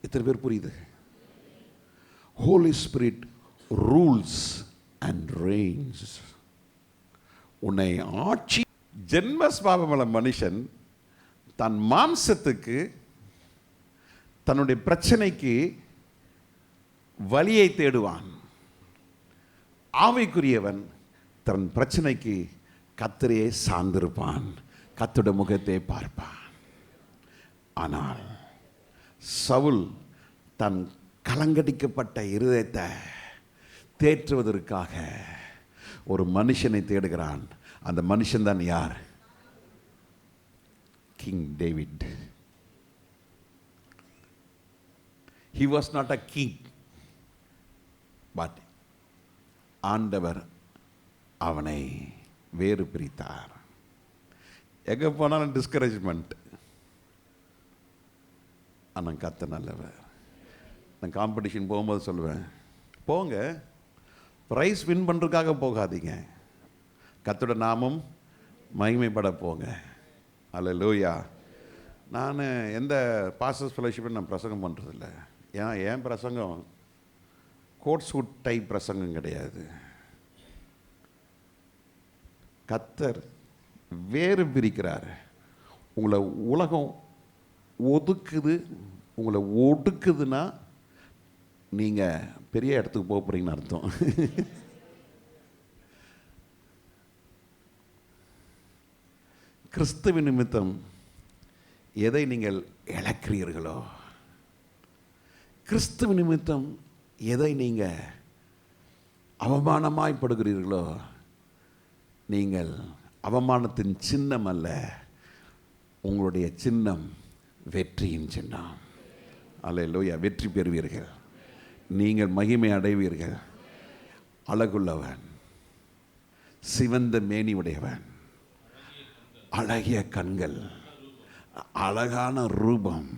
எத்தனை பேர் புரியுது? Holy spirit rules and reigns. உன்னை ஆட்சி. ஜென்ம ஸ்வாபமுள்ள மனுஷன் தன் மாம்சத்துக்கு, தன்னுடைய பிரச்சனைக்கு வழியை தேடுவான். ஆவிக்குரியவன் தன் பிரச்சனைக்கு கர்த்தரையே சார்ந்திருப்பான், கர்த்தருடைய முகத்தை பார்ப்பான். ஆனால் சவுல் தன் கலங்கடிக்கப்பட்ட இருதயத்தை தேற்றுவதற்காக ஒரு மனுஷனை தேடுகிறான். அந்த மனுஷன் தான் யார்? King David. He was not a king, but ஆண்டவர் அவனை வேறு பிரித்தார். எங்க போனாலும் டிஸ்கரேஜ்மெண்ட். ஆனால் கர்த்தர் நல்லவர். நான் காம்படிஷன் போகும்போது சொல்லுவேன், போங்க, ப்ரைஸ் வின் பண்ணுறதுக்காக போகாதீங்க, கர்த்தரோட நாமம் மகிமைப்பட போங்க. அல்லேலூயா. நான் எந்த பாஸ்டர்ஸ் ஃபெலோஷிப்பும் நான் பிரசங்கம் பண்ணுறதில்ல. ஏன் பிரசங்கம் கோட் சூட் டைப் பிரசங்கம் கிடையாது. கர்த்தர் வேறு பிரிக்கிறார். உங்களை உலகம் ஒதுக்குது, உங்களை ஒடுக்குதுன்னா நீங்கள் பெரிய இடத்துக்கு போக போகிறீங்கன்னு அர்த்தம். கிறிஸ்துவின் நிமித்தம் எதை நீங்கள் இழக்கிறீர்களோ, கிறிஸ்துவ நிமித்தம் எதை நீங்கள் அவமானமாய்ப்படுகிறீர்களோ, நீங்கள் அவமானத்தின் சின்னம் அல்ல, உங்களுடைய சின்னம் வெற்றியின் சின்னம். அல்லேலூயா. வெற்றி பெறுவீர்கள், நீங்கள் மகிமை அடைவீர்கள். அழகுள்ளவன், சிவந்த மேனி உடையவன், அழகிய கண்கள், அழகான ரூபம்.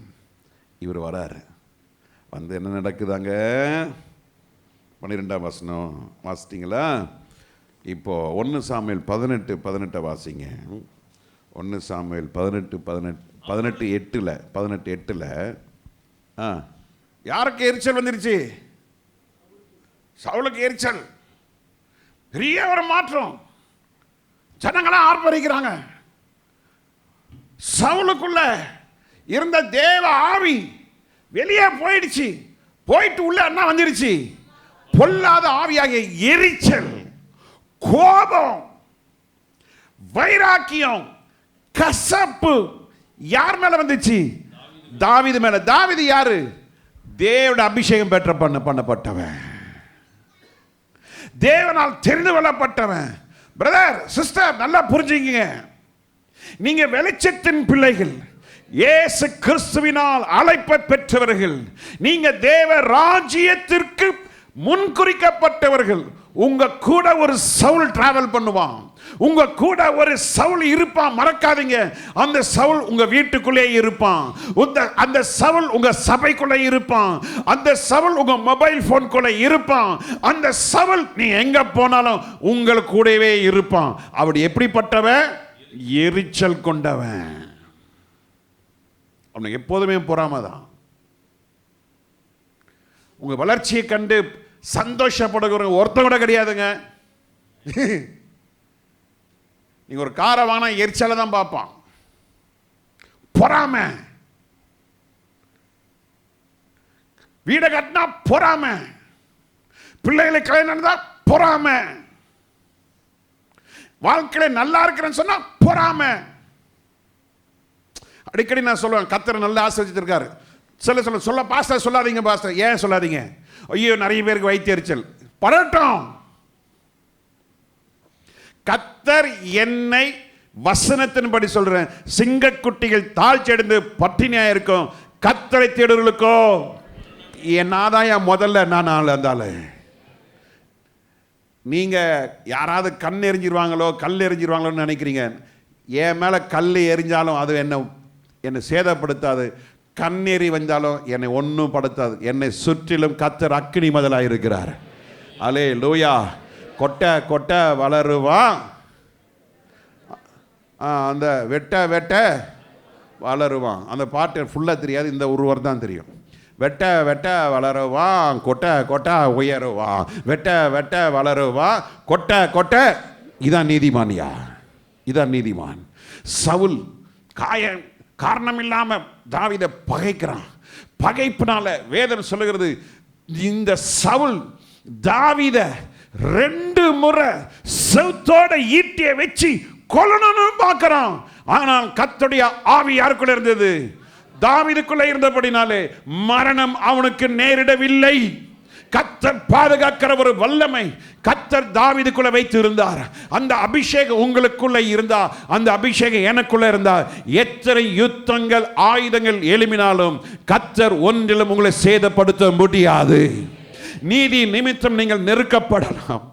இவர் வராரு. வந்து என்ன நடக்குதாங்க? 12ஆம் வசனம் வாசிட்டீங்களா? இப்போ 1 சாமுவேல் 18:18 வாசிங்க. 1 சாமுவேல் 18:18 18:8 யாருக்கு எரிச்சல் வந்துருச்சு? சவுலுக்கு எரிச்சல். பெரிய ஒரு மாற்றம். ஜனங்களாம் ஆர்ப்பரிக்கிறாங்க. சவுலுக்குள்ள இருந்த தேவ ஆவி வெளியே போயிடுச்சு. போயிட்டு உள்ள என்ன வந்துருச்சு? பொல்லாத ஆவியாகிய எரிச்சல், கோபம், வைராக்கியம், கசப்பு. யார் மேல வந்துச்சு? தாவீது மேல. தாவீது யாரு? தேவனுடைய அபிஷேகம் பெற்ற பண்ணப்பட்டவன், தேவனால் தெரிந்து கொள்ளப்பட்டவன். பிரதர் சிஸ்டர், நல்லா புரிஞ்சுங்க. நீங்க வெளிச்சத்தின் பிள்ளைகள், இயேசு கிறிஸ்துவினால் அழைப்பை பெற்றவர்கள். நீங்க தேவ ராஜ்யத்திற்கு முன்குறிக்கப்பட்டவர்கள். உங்க கூட ஒரு சவுல் டிராவல் பண்ணுவான். உங்க கூட ஒரு சவுல் இருப்பான். மறக்காதீங்க, அந்த சவுல் உங்க வீட்டுக்குள்ளே இருப்பான். அந்த சவுல் உங்க சபைக்குள்ளே இருப்பான். அந்த சவுல் உங்க மொபைல் போனுக்குள்ளே இருப்பான். அந்த சவுல் நீ எங்க போனாலும் உங்கள் கூடவே இருப்பான். அப்படி எப்படிப்பட்டவன்? எரிச்சல் கொண்டவன். அவனுக்கு எப்போதுமே பொறாமதான். உங்க வளர்ச்சியை கண்டு சந்தோஷப்படுகிற ஒருத்தன் கூட கிடையாதுங்க. நீங்க ஒரு காரை வாங்கினா எரிச்சலை தான் பார்ப்பான். பொறாம. வீடை கட்டினா பொறாம. பிள்ளைகளை கல்யாணம் தான் பொறாம. வாழ்க்கையில நல்லா இருக்கிறேன்னு சொன்னா பொறாம. அடிக்கடி நான் சொல்லுவேன், கர்த்தர் நல்லா ஆசீர்வதிச்சிருக்காரு. சொல்ல பாஸ்டர் சொல்லாதீங்க பாஸ்டர். ஏன் சொல்லாதீங்க? ஐயோ நிறைய பேருக்கு வயிற்று எரிச்சல். படட்டும். கர்த்தர் என்னை வசனத்தின்படி சொல்றேன், சிங்கக்குட்டிகள் தாழ்ச்சியடைந்து பட்டினியா இருக்கும் கர்த்தரை தேடுகளுக்கோ என்னாதான் என் முதல்ல நான் இருந்தால. நீங்க யாராவது கண் எரிஞ்சிருவாங்களோ கல் எரிஞ்சிருவாங்களோன்னு நினைக்கிறீங்க. என் மேல கல் எரிஞ்சாலும் அது என்னை சேதப்படுத்தாது. கண்ணேறி வந்தாலும் என்னை ஒன்றும் படுத்தாது. என்னை சுற்றிலும் கர்த்தர் அக்கினி மதலாக இருக்கிறார். அல்லேலூயா. கொட்டை கொட்டை வளருவான், அந்த வெட்ட வளருவான். அந்த பாட்டு ஃபுல்லாக தெரியாது, இந்த ஒருவர் தான் தெரியும். வெட்ட வளருவான், கொட்டை உயருவான், வெட்ட வளருவான், கொட்டை. இதான் நீதிமானியா? இதான் நீதிமான். சவுல் காரணம் இல்லாம தாவீதை பகைக்கிறான். பகைப்பினால வேதம் சொல்லுகிறது, இந்த சவுல் தாவீதை 2 முறை செவுத்தோட ஈட்டிய வச்சு கொல்லணும்னு பார்க்கிறான். ஆனால் கர்த்தருடைய ஆவி யாருக்குள்ள இருந்தது? தாவீதுக்குள்ள இருந்தபடினாலே மரணம் அவனுக்கு நேரிடவில்லை. கர்த்தர் பாதுகாக்கிற ஒரு வல்லமை கர்த்தர் தாவீதுக்குள்ள வைத்து இருந்தார். அந்த அபிஷேகம் உங்களுக்குள்ள இருந்தா, அந்த அபிஷேகம் எனக்குள்ள இருந்தா, எத்தனை யுத்தங்கள் ஆயுதங்கள் எழும்பினாலும் கர்த்தர் ஒன்றிலும் உங்களை சேதப்படுத்த முடியாது. நீதி நிமித்தம் நீங்கள் நெருக்கப்படலாம்,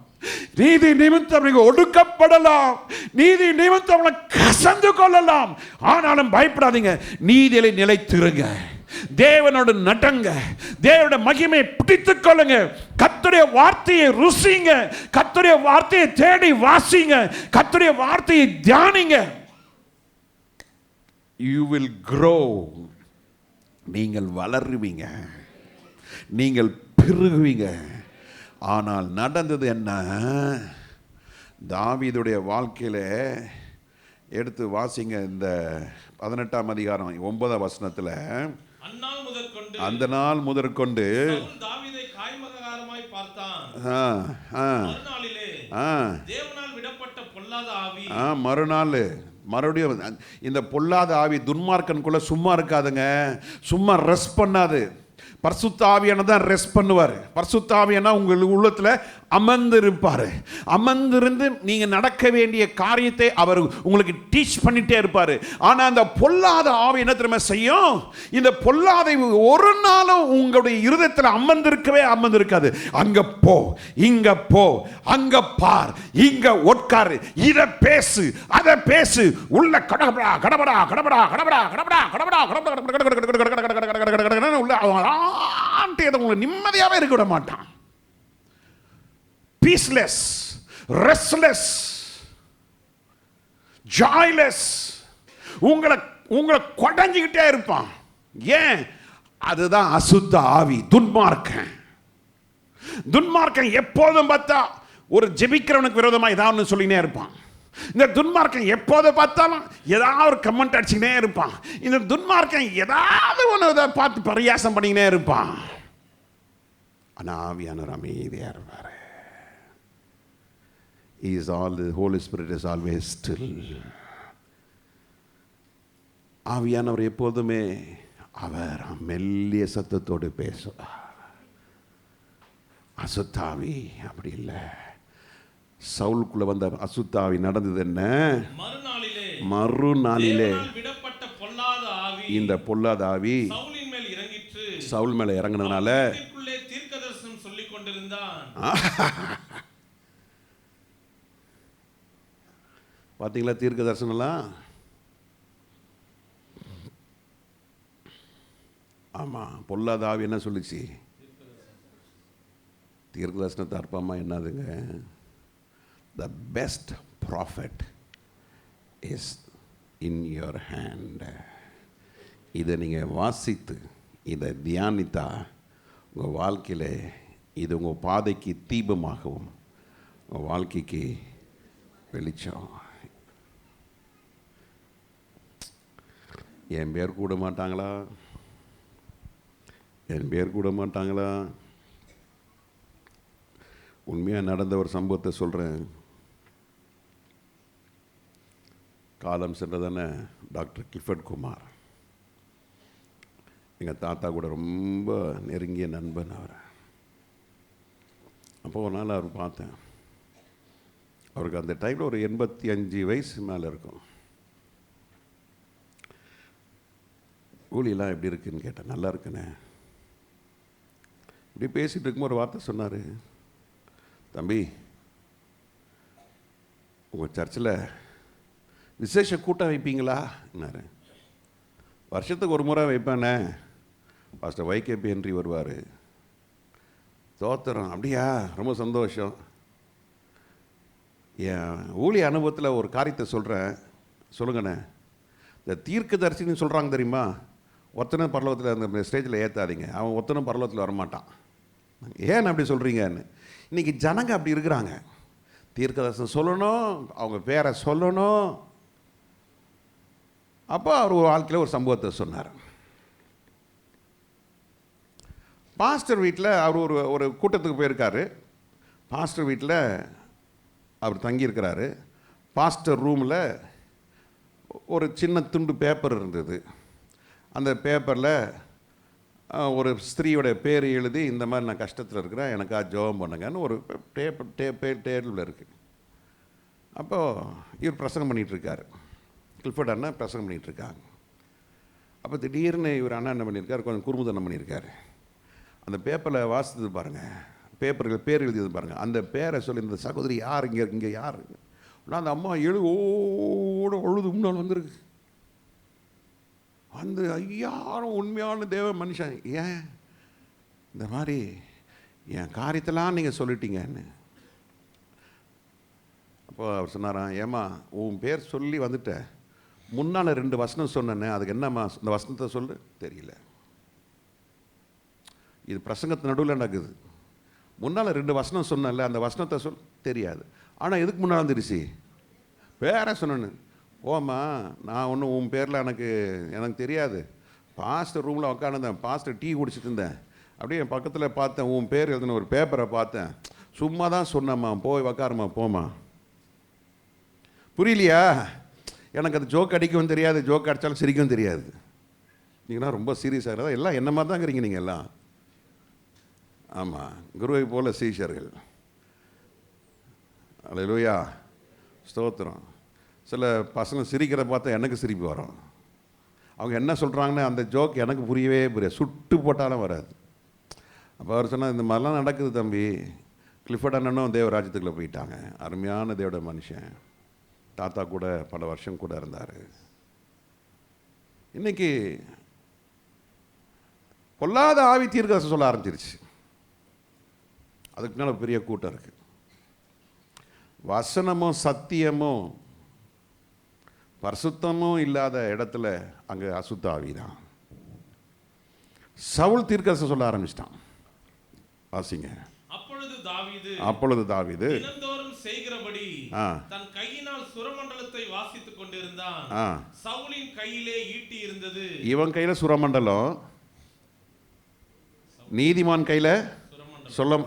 நீதி நிமித்தம் நீங்கள் ஒடுக்கப்படலாம், நீதி நிமித்தம் கசந்து கொள்ளலாம். ஆனாலும் பயப்படாதீங்க, நீதியிலே நிலைத்திருங்க, தேவனோடு நடங்க, தேவனுடைய மகிமையை பிடித்துக் கொள்ளுங்க, கர்த்தருடைய வார்த்தையை ருசிங்க, கர்த்தருடைய வார்த்தையை தேடி வாசிங்க, கர்த்தருடைய வார்த்தையை தியானிங்க. You will grow. நீங்கள் வளருவீங்க, நீங்கள் பெருகுவீங்க. ஆனால் நடந்தது என்ன? தாவீதுடைய வாழ்க்கையில எடுத்து வாசிங்க, இந்த 18ஆம் அதிகாரம் 9ஆம் வசனத்துல, அந்த நாள் முதற்கொண்டு தாவீதை காய்மகாரமாய் பார்த்தான். மறுநாளிலே தேவனால் விடப்பட்ட பொல்லாத ஆவி, மறுபடியும் இந்த பொல்லாத ஆவி துன்மார்க்கனுக்குள்ள சும்மா இருக்காதுங்க, சும்மா ரெஸ்ட் பண்ணாது. பரிசுத்த ஆவியான தான் ரெஸ்ட் பண்ணுவார். பரிசுத்த ஆவியானா உங்கள் உள்ளத்துல அமர்ந்து இருப்பார். அமர்ந்திருந்து நீங்க நடக்க வேண்டிய காரியத்தை அவர் உங்களுக்கு டீச் பண்ணிட்டே இருப்பார். ஆனா அந்த பொல்லாத ஆவி என்ன தெரியுமா செய்யும்? இந்த பொல்லாத ஒரு நாளும் உங்களுடைய இருதயத்தில் அமர்ந்திருக்காது. அங்க போ, இங்க போ, அங்க பார், இங்க உட்காரு, இத பேசு, அத பேசு, உள்ள கடபடா கடபடா கடபடா கடபடா கடபடா கடபடா கடபடா உள்ள உங்களை நிம்மதியாவே இருக்க விட மாட்டான். பீஸ்லெஸ், ரெஸ்ட்லெஸ், ஜாய்லெஸ், உங்களை உங்களை கொடைஞ்சிக்கிட்டே இருப்பான். ஏன்? அதுதான் அசுத்த ஆவி, துன்மார்க்கன். துன்மார்க்கன் எப்போதும் பார்த்தா ஒரு ஜெபிக்கிறவனுக்கு விரோதமாக ஏதாவது சொல்லினே இருப்பான். இந்த துன்மார்க்கன் எப்போது பார்த்தாலும் ஏதாவது ஒரு கமெண்ட் அடிச்சுக்கினே இருப்பான். இந்த துன்மார்க்கன் ஏதாவது ஒன்று பார்த்து பரியாசம் பண்ணிக்கினே இருப்பான். ஆனால் ஆவியானவர் அமைதியாக இருப்பார். The Holy Spirit is always still. ஆவியானவர் எப்போதுமே அவர் மெல்லிய சத்தத்தோடு பேசுவார். அசுத்தாவி அப்படி இல்லை. சவுலுக்குள்ள வந்த அசுத்தாவி நடந்தது என்ன? மறுநாளிலே இந்த பொல்லாத ஆவி சவுல் மேல இறங்கினதுனால தீர்க்கதரிசனம் சொல்லிக் கொண்டிருந்தான். பார்த்தீங்களா தீர்க்க தரிசனம்லாம்? ஆமாம், பொல்லாத ஆவி என்ன சொல்லிச்சு? தீர்க்க தரிசனத்தை அர்ப்பமா என்னதுங்க? The best prophet is in your hand. இதை நீங்கள் வாசித்து இதை தியானித்தா உங்கள் வாழ்க்கையில் இது உங்கள் பாதைக்கு தீபமாகவும் உங்கள் வாழ்க்கைக்கு வெளிச்சம். என் பேர் கூட மாட்டாங்களா? என் பேர் கூட மாட்டாங்களா? உண்மையாக நடந்த ஒரு சம்பவத்தை சொல்கிறேன். காலம் சென்றதானே டாக்டர் கில்ஃபர்ட் குமார், எங்கள் தாத்தா கூட ரொம்ப நெருங்கிய நண்பன் அவர். அப்போ ஒரு நாள் அவர் பார்த்தேன். அவருக்கு அந்த டைமில் ஒரு 85 வயசு மேலே இருக்கும். ஊழியெல்லாம் எப்படி இருக்குன்னு கேட்டேன். நல்லா இருக்குண்ணே. இப்படி பேசிகிட்டு இருக்கும்போது ஒரு வார்த்தை சொன்னார். தம்பி, உங்கள் சர்ச்சில் விசேஷ கூட்டம் வைப்பீங்களான்னாரு. வருஷத்துக்கு ஒரு முறை வைப்பேனே, பாஸ்டர் YKP ஹென்றி வருவார். தோத்திரம். அப்படியா? ரொம்ப சந்தோஷம். என் ஊழிய அனுபவத்தில் ஒரு காரியத்தை சொல்கிறேன், சொல்லுங்கண்ணே. இந்த தீர்க்க தரிசின்னு சொல்கிறாங்க தெரியுமா? ஒருத்தனும் பரலோகத்தில் அந்த ஸ்டேஜில் ஏற்றாதீங்க, அவன் ஒருத்தனும் பரலோகத்தில் வரமாட்டான். ஏன் அப்படி சொல்கிறீங்கன்னு. இன்றைக்கி ஜனங்க அப்படி இருக்கிறாங்க. தீர்க்கதரிசனம் சொல்லணும், அவங்க பேரை சொல்லணும். அப்போ அவர் ஒரு வாழ்க்கையில் ஒரு சம்பவத்தை சொன்னார். பாஸ்டர் வீட்டில் அவர் ஒரு கூட்டத்துக்கு போயிருக்காரு. பாஸ்டர் வீட்டில் அவர் தங்கியிருக்கிறாரு. பாஸ்டர் ரூமில் ஒரு சின்ன துண்டு பேப்பர் இருந்தது. அந்த பேப்பரில் ஒரு ஸ்திரீயோட பேர் எழுதி, இந்த மாதிரி நான் கஷ்டத்தில் இருக்கிறேன், எனக்காக ஜெபம் பண்ணுங்கன்னு ஒரு டேபிளில் இருக்குது. அப்போது இவர் பிரசங்கம் பண்ணிகிட்ருக்காரு. கில்ஃபர்ட் அண்ணா பிரசங்கம் பண்ணிகிட்ருக்காங்க. அப்போ திடீர்னு இவர் அண்ணா என்ன பண்ணியிருக்காரு, கொஞ்சம் குறும்புத்தனம் பண்ணியிருக்காரு. அந்த பேப்பரில் வாசித்தது பாருங்கள், பேப்பர்கள் பேர் எழுதியது பாருங்கள். அந்த பேரை சொல்லி, இந்த சகோதரி யார், இங்கே யார், அந்த அம்மா ஓட ஒழுது முன்னால் வந்துருக்கு. வந்து ஐயாரும் உண்மையான தேவ மனுஷன், ஏன் இந்த மாதிரி என் காரியத்தெல்லாம் நீங்கள் சொல்லிட்டீங்கன்னு. அப்போ அவர் சொன்னாராம், ஏம்மா உன் பேர் சொல்லி வந்துட்டேன், முன்னால் 2 வசனம் சொன்னேன்னே, அதுக்கு என்னம்மா இந்த வசனத்தை சொல்லு. தெரியல. இது பிரசங்கத்து நடுவில் நடக்குது. முன்னால் 2 வசனம் சொன்னல, அந்த வசனத்தை சொல். தெரியாது. ஆனால் எதுக்கு முன்னால் வந்துருச்சு? பேரை சொன்னேன்னு. ஓம்மா, நான் ஒன்றும் உன் பேரில் எனக்கு தெரியாது. பாஸ்டர் ரூமில் உட்காந்துருந்தேன், பாஸ்டர் டீ குடிச்சிட்டு இருந்தேன். அப்படியே என் பக்கத்தில் பார்த்தேன், உன் பேர் எழுதின ஒரு பேப்பரை பார்த்தேன். சும்மா தான் சொன்னம்மா, போய் உக்காருமா, போமா. புரியலையா? எனக்கு அது ஜோக் அடிக்கவும் தெரியாது, ஜோக் அடித்தாலும் சிரிக்கவும் தெரியாது. நீங்கள்லாம் ரொம்ப சீரியஸாக இருந்தால் எல்லாம் என்ன மாதிரி தான் இருக்கிறீங்க நீங்கள் எல்லாம். ஆமாம், குருவை போல சீஷர்கள். அல்லேலூயா, ஸ்தோத்திரம். சில பசங்க சிரிக்கிறத பார்த்தா எனக்கு சிரிப்பு வரும். அவங்க என்ன சொல்கிறாங்கன்னு அந்த ஜோக் எனக்கு புரியவே புரியாது, சுட்டு போட்டாலும் வராது. அப்போ அவர் சொன்னால், இந்த மாதிரிலாம் நடக்குது தம்பி. கில்ஃபர்ட் அண்ணனும் தேவராஜ்யத்துக்குள்ளே போயிட்டாங்க. அருமையான தேவோட மனுஷன். தாத்தா கூட பல வருஷம் கூட இருந்தார். இன்னைக்கு பொல்லாத ஆவி தீர்க்கதரிசனம் சொல்ல ஆரம்பிச்சிருச்சு. அதுக்கு மேலே பெரிய கூட்டம் இருக்குது. வசனமும் சத்தியமும் பரிசுத்தமும் இல்லாத இடத்துல அங்கே அசுத்த ஆவி தான். சவுல் தீர்க்கதரிசனம் சொல்ல ஆரம்பிச்சிட்டான். வாசிங்க. அப்பொழுது தாவீது தினந்தோறும் செய்கிறபடி தன் கையினால் சுரமண்டலத்தை வாசித்துக் கொண்டிருந்தான். சவுலின் கையிலே ஈட்டி இருந்தது. இவன் கையில சுரமண்டலம், நீதிமான் கையில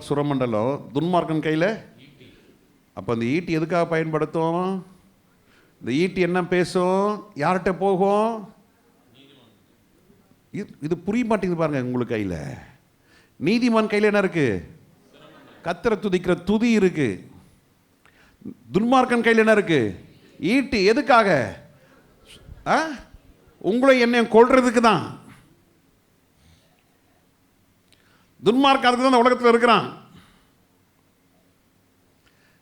சுரமண்டலம், துன்மார்க்கன் கையில. அப்ப அந்த ஈட்டி எதுக்காக பயன்படுத்தும்? இந்த ஈட்டி என்ன பேசும்? யார்கிட்ட போகும்? இது புரிய மாட்டேங்குது பாருங்க. உங்களுக்கு கையில, நீதிமான் கையில என்ன இருக்கு? கத்தரை துதிக்கிற துதி இருக்கு. துன்மார்க்கன் கையில் என்ன இருக்கு? ஈட்டி. எதுக்காக? உங்களை என்னையும் கொல்றதுக்கு தான். துன்மார்க்கனுக்கு தான் உலகத்தில் இருக்கிறான்.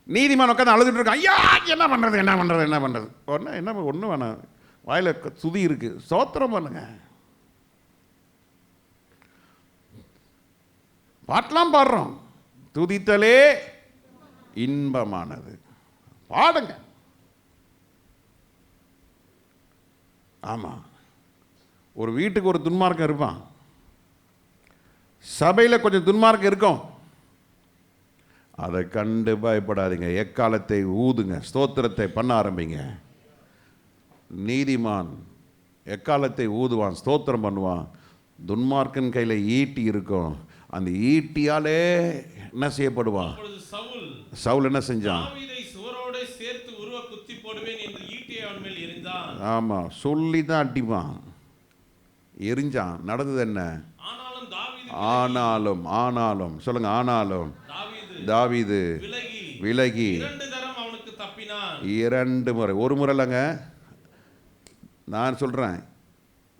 நீதிமான் உட்காந்து அழுதுட்டு இருக்கான். ஐயா என்ன பண்றது என்ன பண்றது என்ன பண்றது? என்ன ஒன்றும் வேணாம், வாயில துதி இருக்கு, ஸ்தோத்திரம் பண்ணுங்க. பாட்டெல்லாம் பாடுறோம், துதித்தலே இன்பமானது, பாடுங்க. ஆமா, ஒரு வீட்டுக்கு ஒரு துன்மார்க்கம் இருப்பான், சபையில் கொஞ்சம் துன்மார்க்கம் இருக்கும். அதை கண்டு பயப்படாதீங்க, எக்காலத்தை ஊதுங்க, ஸ்தோத்திரத்தை பண்ண ஆரம்பிங்க. நீதிமான் எக்காலத்தை ஊதுவான், ஸ்தோத்திரம் பண்ணுவான். துன்மார்க்கன் கையில் ஈட்டி இருக்கும், அந்த ஈட்டியாலே என்ன செய்யப்படுவான்? சவுல் என்ன செஞ்சான்? ஆமா, சொல்லி தான் அடிப்பான், எரிஞ்சான். நடந்தது என்ன? ஆனாலும் சொல்லுங்க, ஆனாலும் தாவீது விலகி 2 முறை, ஒரு முறை இல்லைங்க. நான் சொல்றேன்,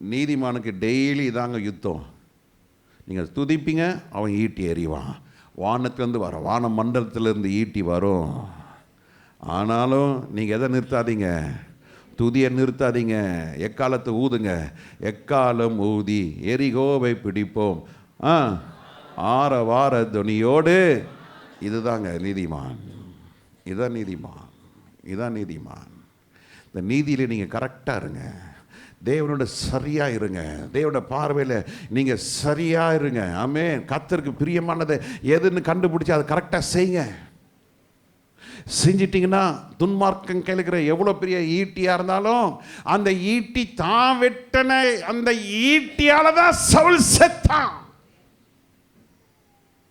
நீதிமானுக்கு டெய்லி இதாங்க யுத்தம். நீங்கள் துதிப்பீங்க, அவன் ஈட்டி எறிவான். வானத்திலேருந்து வர, வான மண்டலத்திலேருந்து ஈட்டி வரும். ஆனாலும் நீங்கள் எதை நிறுத்தாதீங்க? துதியை நிறுத்தாதீங்க. எக்காலத்தை ஊதுங்க. எக்காலம் ஊதி எரிகோவை பிடிப்போம் ஆரவார துணியோடு. இதுதாங்க நீதிமான், இதான் நீதிமான், இதான் நீதிமான். இந்த நீதியில் நீங்கள் கரெக்டாக இருங்க, தேவனோட சரியா இருங்க, தேவனோட பார்வையில் நீங்க சரியா இருங்க. ஆமென். கர்த்தருக்கு பிரியமானது எதுன்னு கண்டுபிடிச்சு அதை கரெக்டாக செய்யுங்க. செஞ்சிட்டிங்கன்னா துன்மார்க்கம் கையிலுக்கிற எவ்வளோ பெரிய ஈட்டியாக இருந்தாலும் அந்த ஈட்டி தான் வெட்டன அந்த ஈட்டியால தான் சவுல் செத்தான்.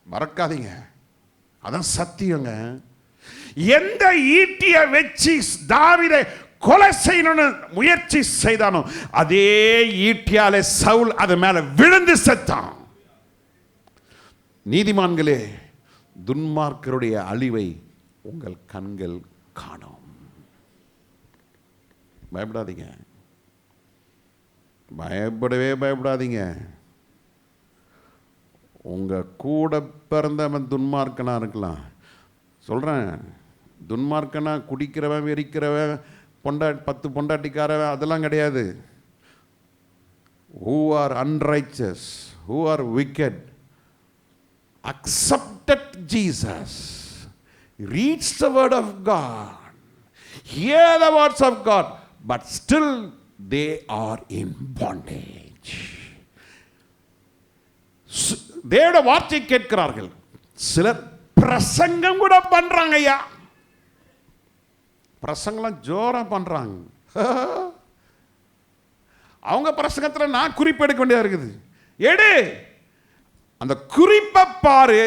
மறக்காதீங்க, அதான் சத்தியங்க. எந்த ஈட்டியை வச்சு தாவீதை கொலை செய்யணும்னு முயற்சி செய்தானோ அதே ஈட்டியாலே சவுல் அது மேல விழுந்து செத்தான். நீதிமான்களே, துன்மார்க்கருடைய அழிவை உங்கள் கண்கள் காணும். பயப்படாதீங்க, பயப்படாதீங்க. உங்க கூட பிறந்தவன் துன்மார்க்கனா இருக்கலாம். சொல்றேன், துன்மார்க்கனா குடிக்கிறவன், வெறிக்கிறவன், 10 பொண்டாட்டிக்காரவன், அதெல்லாம் கிடையாது. who are unrighteous, who are wicked, accepted Jesus, reads the word of God, hear the words of God, but still they are in bondage. தேவட வார்த்தை கேட்கிறார்கள், சிலர் பிரசங்கம் கூட பண்றாங்க. ஐயா, பிரசங்கெல்லாம் ஜோரா பண்றாங்க. அவங்க பிரசங்கத்தில் நான் குறிப்பு எடுக்க வேண்டியதா இருக்குது. எடு, அந்த குறிப்பை பாரு,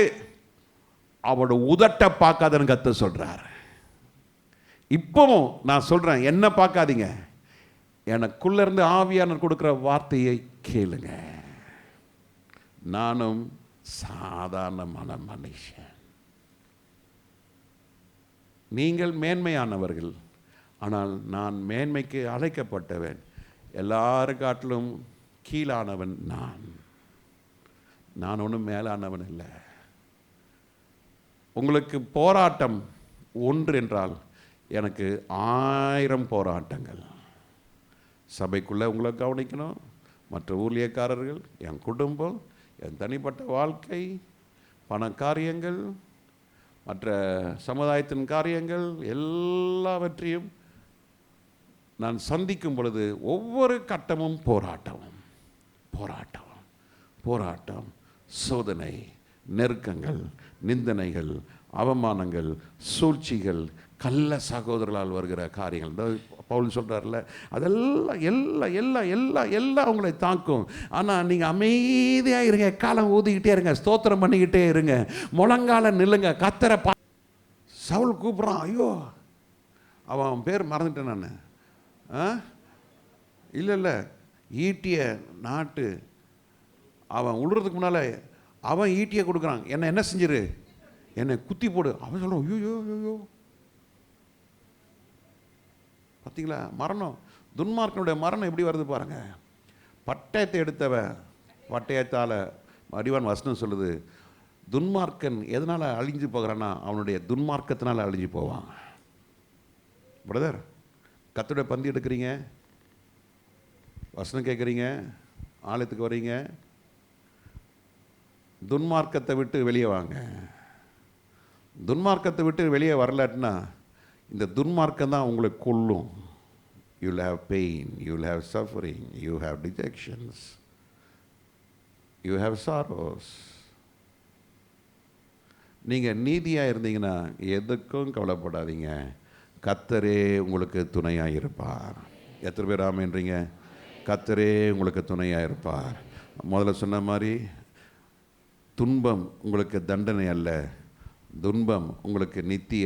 அவட உதட்ட பார்க்காதன்னு கர்த்தர் சொல்றார். இப்பவும் நான் சொல்றேன், என்ன பார்க்காதீங்க, எனக்குள்ள இருந்து ஆவியானவர் கொடுக்கிற வார்த்தையை கேளுங்க. நானும் சாதாரணமான மனுஷன், நீங்கள் மேன்மையானவர்கள், ஆனால் நான் மேன்மைக்கு அழைக்கப்பட்டவன். எல்லாருக்காட்டிலும் கீழானவன் நான் ஒன்றும் மேலானவன் இல்லை. உங்களுக்கு போராட்டம் ஒன்று என்றால் எனக்கு 1000 போராட்டங்கள். சபைக்குள்ளே உங்களை கவனிக்கணும், மற்ற ஊழியக்காரர்கள், என் குடும்பம், என் தனிப்பட்ட வாழ்க்கை, பண காரியங்கள், மற்ற சமுதாயத்தின் காரியங்கள், எல்லாவற்றையும் நான் சந்திக்கும் பொழுது ஒவ்வொரு கட்டமும் போராட்டம், சோதனை, நெருக்கங்கள், நிந்தனைகள், அவமானங்கள், சூழ்ச்சிகள், கள்ள சகோதரர்களால் வருகிற காரியங்கள். பவுல் சொல்கிறார்ல, அதெல்லாம் எல்லாம் உங்களை தாக்கும். ஆனால் நீங்கள் அமைதியாக இருங்க, காலம் ஊதிக்கிட்டே இருங்க, ஸ்தோத்திரம் பண்ணிக்கிட்டே இருங்க, முழங்கால நில்லுங்க, கத்தரை சவுல் கூப்பிட்றான். ஐயோ, அவன் பேர் மறந்துட்டேன் நான். இல்லை ஈட்டிய நாட்டு அவன் உழுறதுக்கு முன்னால் அவன் ஈட்டியை கொடுக்குறான். என்ன செஞ்சிரு, என்னை குத்தி போடு. அவன் சொல்கிறான், ஐயோ. பார்த்தீங்களா மரணம், துன்மார்க்கனுடைய மரணம் எப்படி வருது பாருங்க. பட்டயத்தை எடுத்தவன் பட்டயத்தால், அறிவான் வசனம் சொல்லுது, துன்மார்க்கன் எதனால் அழிஞ்சு போகிறான்னா அவனுடைய துன்மார்க்கத்தினால் அழிஞ்சு போவான். பிரதர், கர்த்தருடைய பந்தி எடுக்கிறீங்க, வசனம் கேட்குறீங்க, ஆலயத்துக்கு வர்றீங்க, துன்மார்க்கத்தை விட்டு வெளியே வாங்க. துன்மார்க்கத்தை விட்டு வெளியே வரலாட்டினா இந்த துன்மார்க்கம் தான் உங்களை கொல்லும். You will have pain, you will have suffering, you have dejections, you have sorrows. நீங்கள் நீதியாக இருந்தீங்கன்னா எதுக்கும் கவலைப்படாதீங்க, கர்த்தரே உங்களுக்கு துணையாக இருப்பார். எத்தனை பேர் ஆமென்றீங்க? கர்த்தரே உங்களுக்கு துணையாக இருப்பார். முதல்ல சொன்ன மாதிரி துன்பம் உங்களுக்கு தண்டனை அல்ல, துன்பம் உங்களுக்கு நித்திய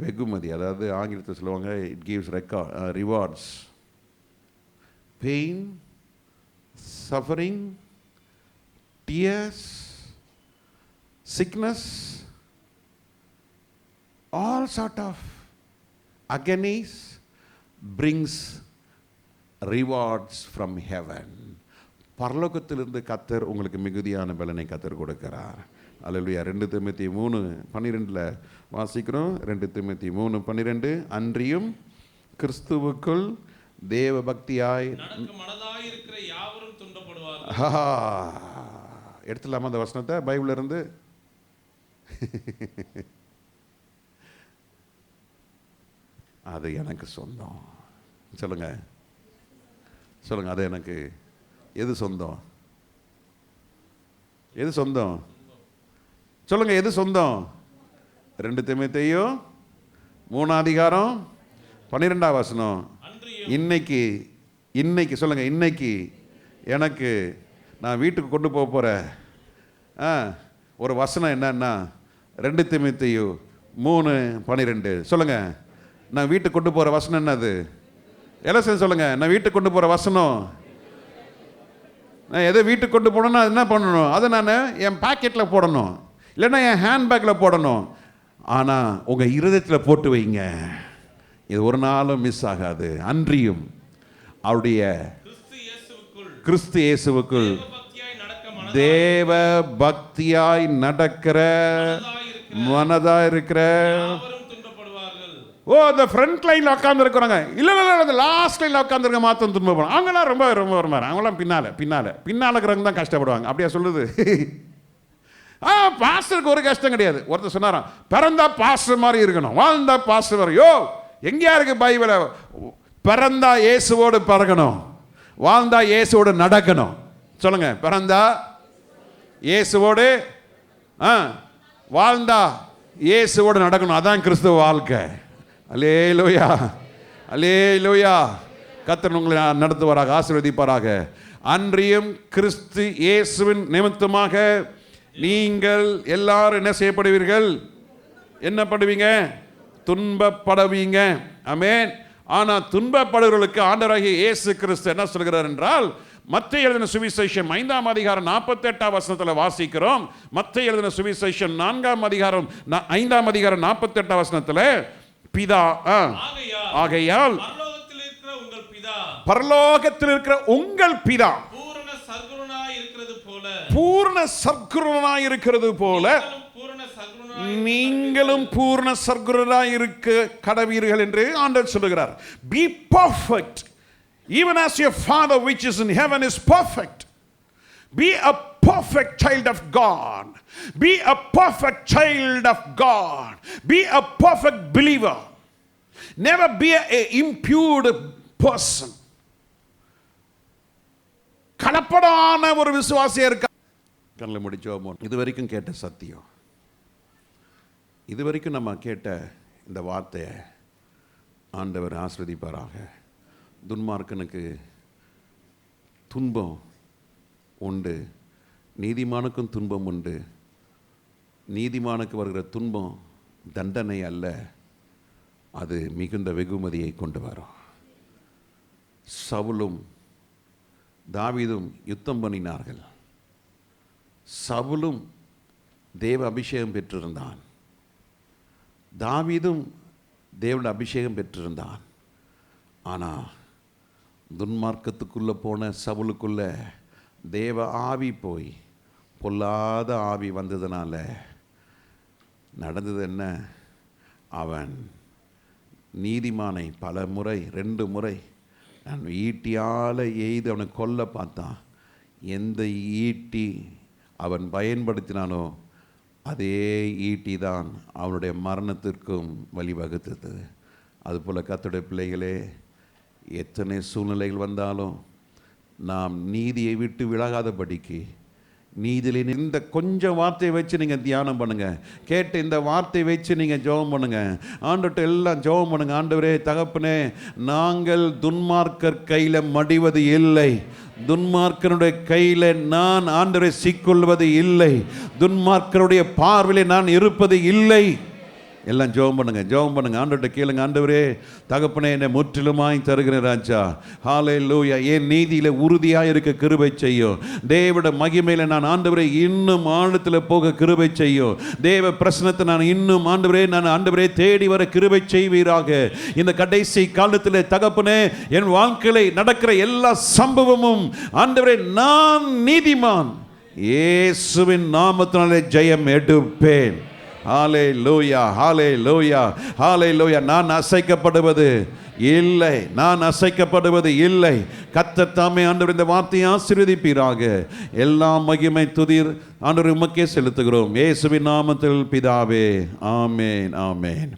வெகுமதி. அதாவது ஆங்கிலத்தில் சொல்லுவாங்க, it gives rewards. Pain, suffering, tears, sickness, all sort of agonies brings rewards from heaven. பரலோகத்திலிருந்து கர்த்தர் உங்களுக்கு மிகுதியான பலனை கர்த்தர் கொடுக்கிறார். அல்லேலூயா. 2 தீமோத்தேயு 3:12 வாசிக்கிறோம். 2 தீமோத்தேயு 3:12, அன்றியும் கிறிஸ்துவுக்குள் தேவ பக்தியாய் மனதாயிருக்கிற யாவரும் துன்பப்படுவார்கள். எடுத்துலாமா அந்த வசனத்தை பைபிள்ல இருந்து? அது எனக்கு சொந்தம். சொல்லுங்க, அது எனக்கு எது சொந்தம்? சொல்லுங்க, எது சொந்தம்? 2 தீமோத்தேயு 3:12 இன்னைக்கு சொல்லுங்க, இன்னைக்கு எனக்கு நான் வீட்டுக்கு கொண்டு போகிற ஒரு வசனம் என்னன்னா 2 தீமோத்தேயு 3:12. சொல்லுங்க, நான் வீட்டுக்கு கொண்டு போகிற வசனம் என்னது? எல்லாம் சொல்லுங்க, நான் வீட்டுக்கு கொண்டு போகிற வசனம். நான் எதை வீட்டுக்கு கொண்டு போகணும்னா என்ன பண்ணணும்? அதை நான் என் பாக்கெட்டில் போடணும், இல்லைன்னா என் ஹேண்ட்பேக்கில் போடணும். ஆனால் உங்கள் இருதயத்தில் போட்டு வைங்க, இது ஒரு நாளும் மிஸ் ஆகாது. அன்றியும் அவருடைய கிறிஸ்து இயேசுவுக்குள் தேவ பக்தியாய் நடக்கிற மனதாக இருக்கிற அந்த ஃப்ரண்ட் லைனில் உட்காந்து இருக்கிறாங்க, இல்லை அந்த லாஸ்ட் லைனில் உட்காந்துருக்க மாற்றம் துன்பப்படும். அவங்களாம் ரொம்ப வருமாறு, அவங்களாம் பின்னால் இருக்கிறவங்க தான் கஷ்டப்படுவாங்க. அப்படியா சொல்லுது? பாஸ்டருக்கு ஒரு கஷ்டம் கிடையாது. ஒருத்தர் சொன்னாராம், பிறந்தா பாஸ்டர் மாதிரி இருக்கணும், வாழ்ந்தா பாஸ்டர் மாதிரி. எங்கேயா இருக்கு பைபிள? பிறந்தா இயேசுவோடு பிறக்கணும், வாழ்ந்தா இயேசுவோடு நடக்கணும். சொல்லுங்க, பிறந்தா இயேசுவோடு, வாழ்ந்தா இயேசுவோடு நடக்கணும். அதான் கிறிஸ்துவ வாழ்க்கை. அல்லேலூயா, அல்லேலூயா. கர்த்தர் உங்களை நடத்துவாராக, ஆசீர்வதிப்பாராக. அன்றியும் கிறிஸ்து இயேசுவின் நிமித்தமாக நீங்கள் எல்லாரும் என்ன செய்யப்படுவீர்கள்? என்ன படுவீங்க? துன்பப்படுவீங்க. ஆமென். ஆனால் துன்பப்படுவர்களுக்கு ஆண்டவராகிய இயேசு கிறிஸ்து என்ன சொல்கிறார் என்றால், மத்தேயு எழுதின சுவிசேஷம் 5:48 வாசிக்கிறோம். மத்தேயு எழுதின சுவிசேஷம் 4:5 பிதா ஆகையால் பரலோகத்தில் இருக்கிற உங்கள் பிதா பூரண சர்க்குணனாய் இருக்கிறது போல நீங்களும் பூரண சர்க்குணனாய் இருக்க கடவீர்கள் என்று ஆண்டவர் சொல்லுகிறார். Be perfect even as your Father which is in heaven is perfect. Be a perfect child of God. Be a perfect child of God. Be a perfect believer. Never be a impure person. கலப்படான ஒரு விசுவாசியா இருக்க. கண்ணில் முடிச்சோமோ. இதுவரைக்கும் கேட்ட சத்தியம், இதுவரைக்கும் நம்ம கேட்ட இந்த வார்த்தையை ஆண்டவர் ஆசீர்வதிப்பாராக. துன்மார்க்கனுக்கு துன்பம் உண்டு, நீதிமானுக்கும் துன்பம் உண்டு. நீதிமானுக்கு வருகிற துன்பம் தண்டனை அல்ல, அது மிகுந்த வெகுமதியை கொண்டு வரும். சவுலும் தாவீதும் யுத்தம் பண்ணினார்கள். சவுலும் தேவ அபிஷேகம் பெற்றிருந்தான், தாவீதும் தேவனுடைய அபிஷேகம் பெற்றிருந்தான். ஆனால் துன்மார்க்கத்துக்குள்ளே போன சவுலுக்குள்ள தேவ ஆவி போய் பொல்லாத ஆவி வந்ததுனால நடந்தது என்ன? அவன் நீதிமானை பல முறை, 2 முறை நான் ஈட்டியால் எய்து அவனை கொல்ல பார்த்தான். எந்த ஈட்டி அவன் பயன்படுத்தினானோ அதே ஈட்டி தான் அவனுடைய மரணத்திற்கும் வழிவகுத்தது. அதுபோல் கர்த்தருடைய பிள்ளைகளே, எத்தனை சூழ்நிலைகள் வந்தாலும் நாம் நீதியை விட்டு விலகாதபடிக்கு, நீதியில் இந்த கொஞ்சம் வார்த்தையை வச்சு நீங்கள் தியானம் பண்ணுங்கள். கேட்டு இந்த வார்த்தையை வச்சு நீங்கள் ஜெபம் பண்ணுங்கள். ஆண்டவர்கிட்ட எல்லாம் ஜெபம் பண்ணுங்கள். ஆண்டவரே, தகப்பனே, நாங்கள் துன்மார்க்கர் கையில் மடிவது இல்லை, துன்மார்க்கனுடைய கையில் நான் ஆண்டவரை சிக்கொள்வது இல்லை, துன்மார்க்கருடைய பார்வையில் நான் இருப்பது இல்லை. எல்லாம் ஜெபம் பண்ணுங்க, ஜெபம் பண்ணுங்க. ஆண்டவர்கிட்ட கேளுங்க. ஆண்டவரே, தகப்பனே, என்னை முற்றிலுமாய் தருகிறேன் ராஜா. ஹல்லேலூயா. என் நீதியில் உறுதியாக இருக்க கிருபை செய்யும். தேவட மகிமையில் நான் ஆண்டவரே இன்னும் ஆழத்தில் போக கிருபை செய்யும். தேவ பிரசனத்தை நான் இன்னும் ஆண்டவரே தேடி வர கிருபை செய்வீராக. இந்த கடைசி காலத்தில் தகப்பனே, என் வாழ்க்கையில் நடக்கிற எல்லா சம்பவமும் ஆண்டவரே நான் நீதிமான், இயேசுவின் நாமத்தினாலே ஜெயம் எடுப்பேன். ஹல்லேலூயா, ஹல்லேலூயா, ஹல்லேலூயா. நான் அசைக்கப்படுவது இல்லை, நான் அசைக்கப்படுவது இல்லை. கர்த்தர் தாமே ஆண்டவர் இந்த வார்த்தையை ஆசீர்வதிப்பீராக. எல்லா மகிமை துதிர் ஆண்டவர் உமக்கே செலுத்துகிறோம், இயேசுவின் நாமத்தில் பிதாவே. ஆமென், ஆமென்.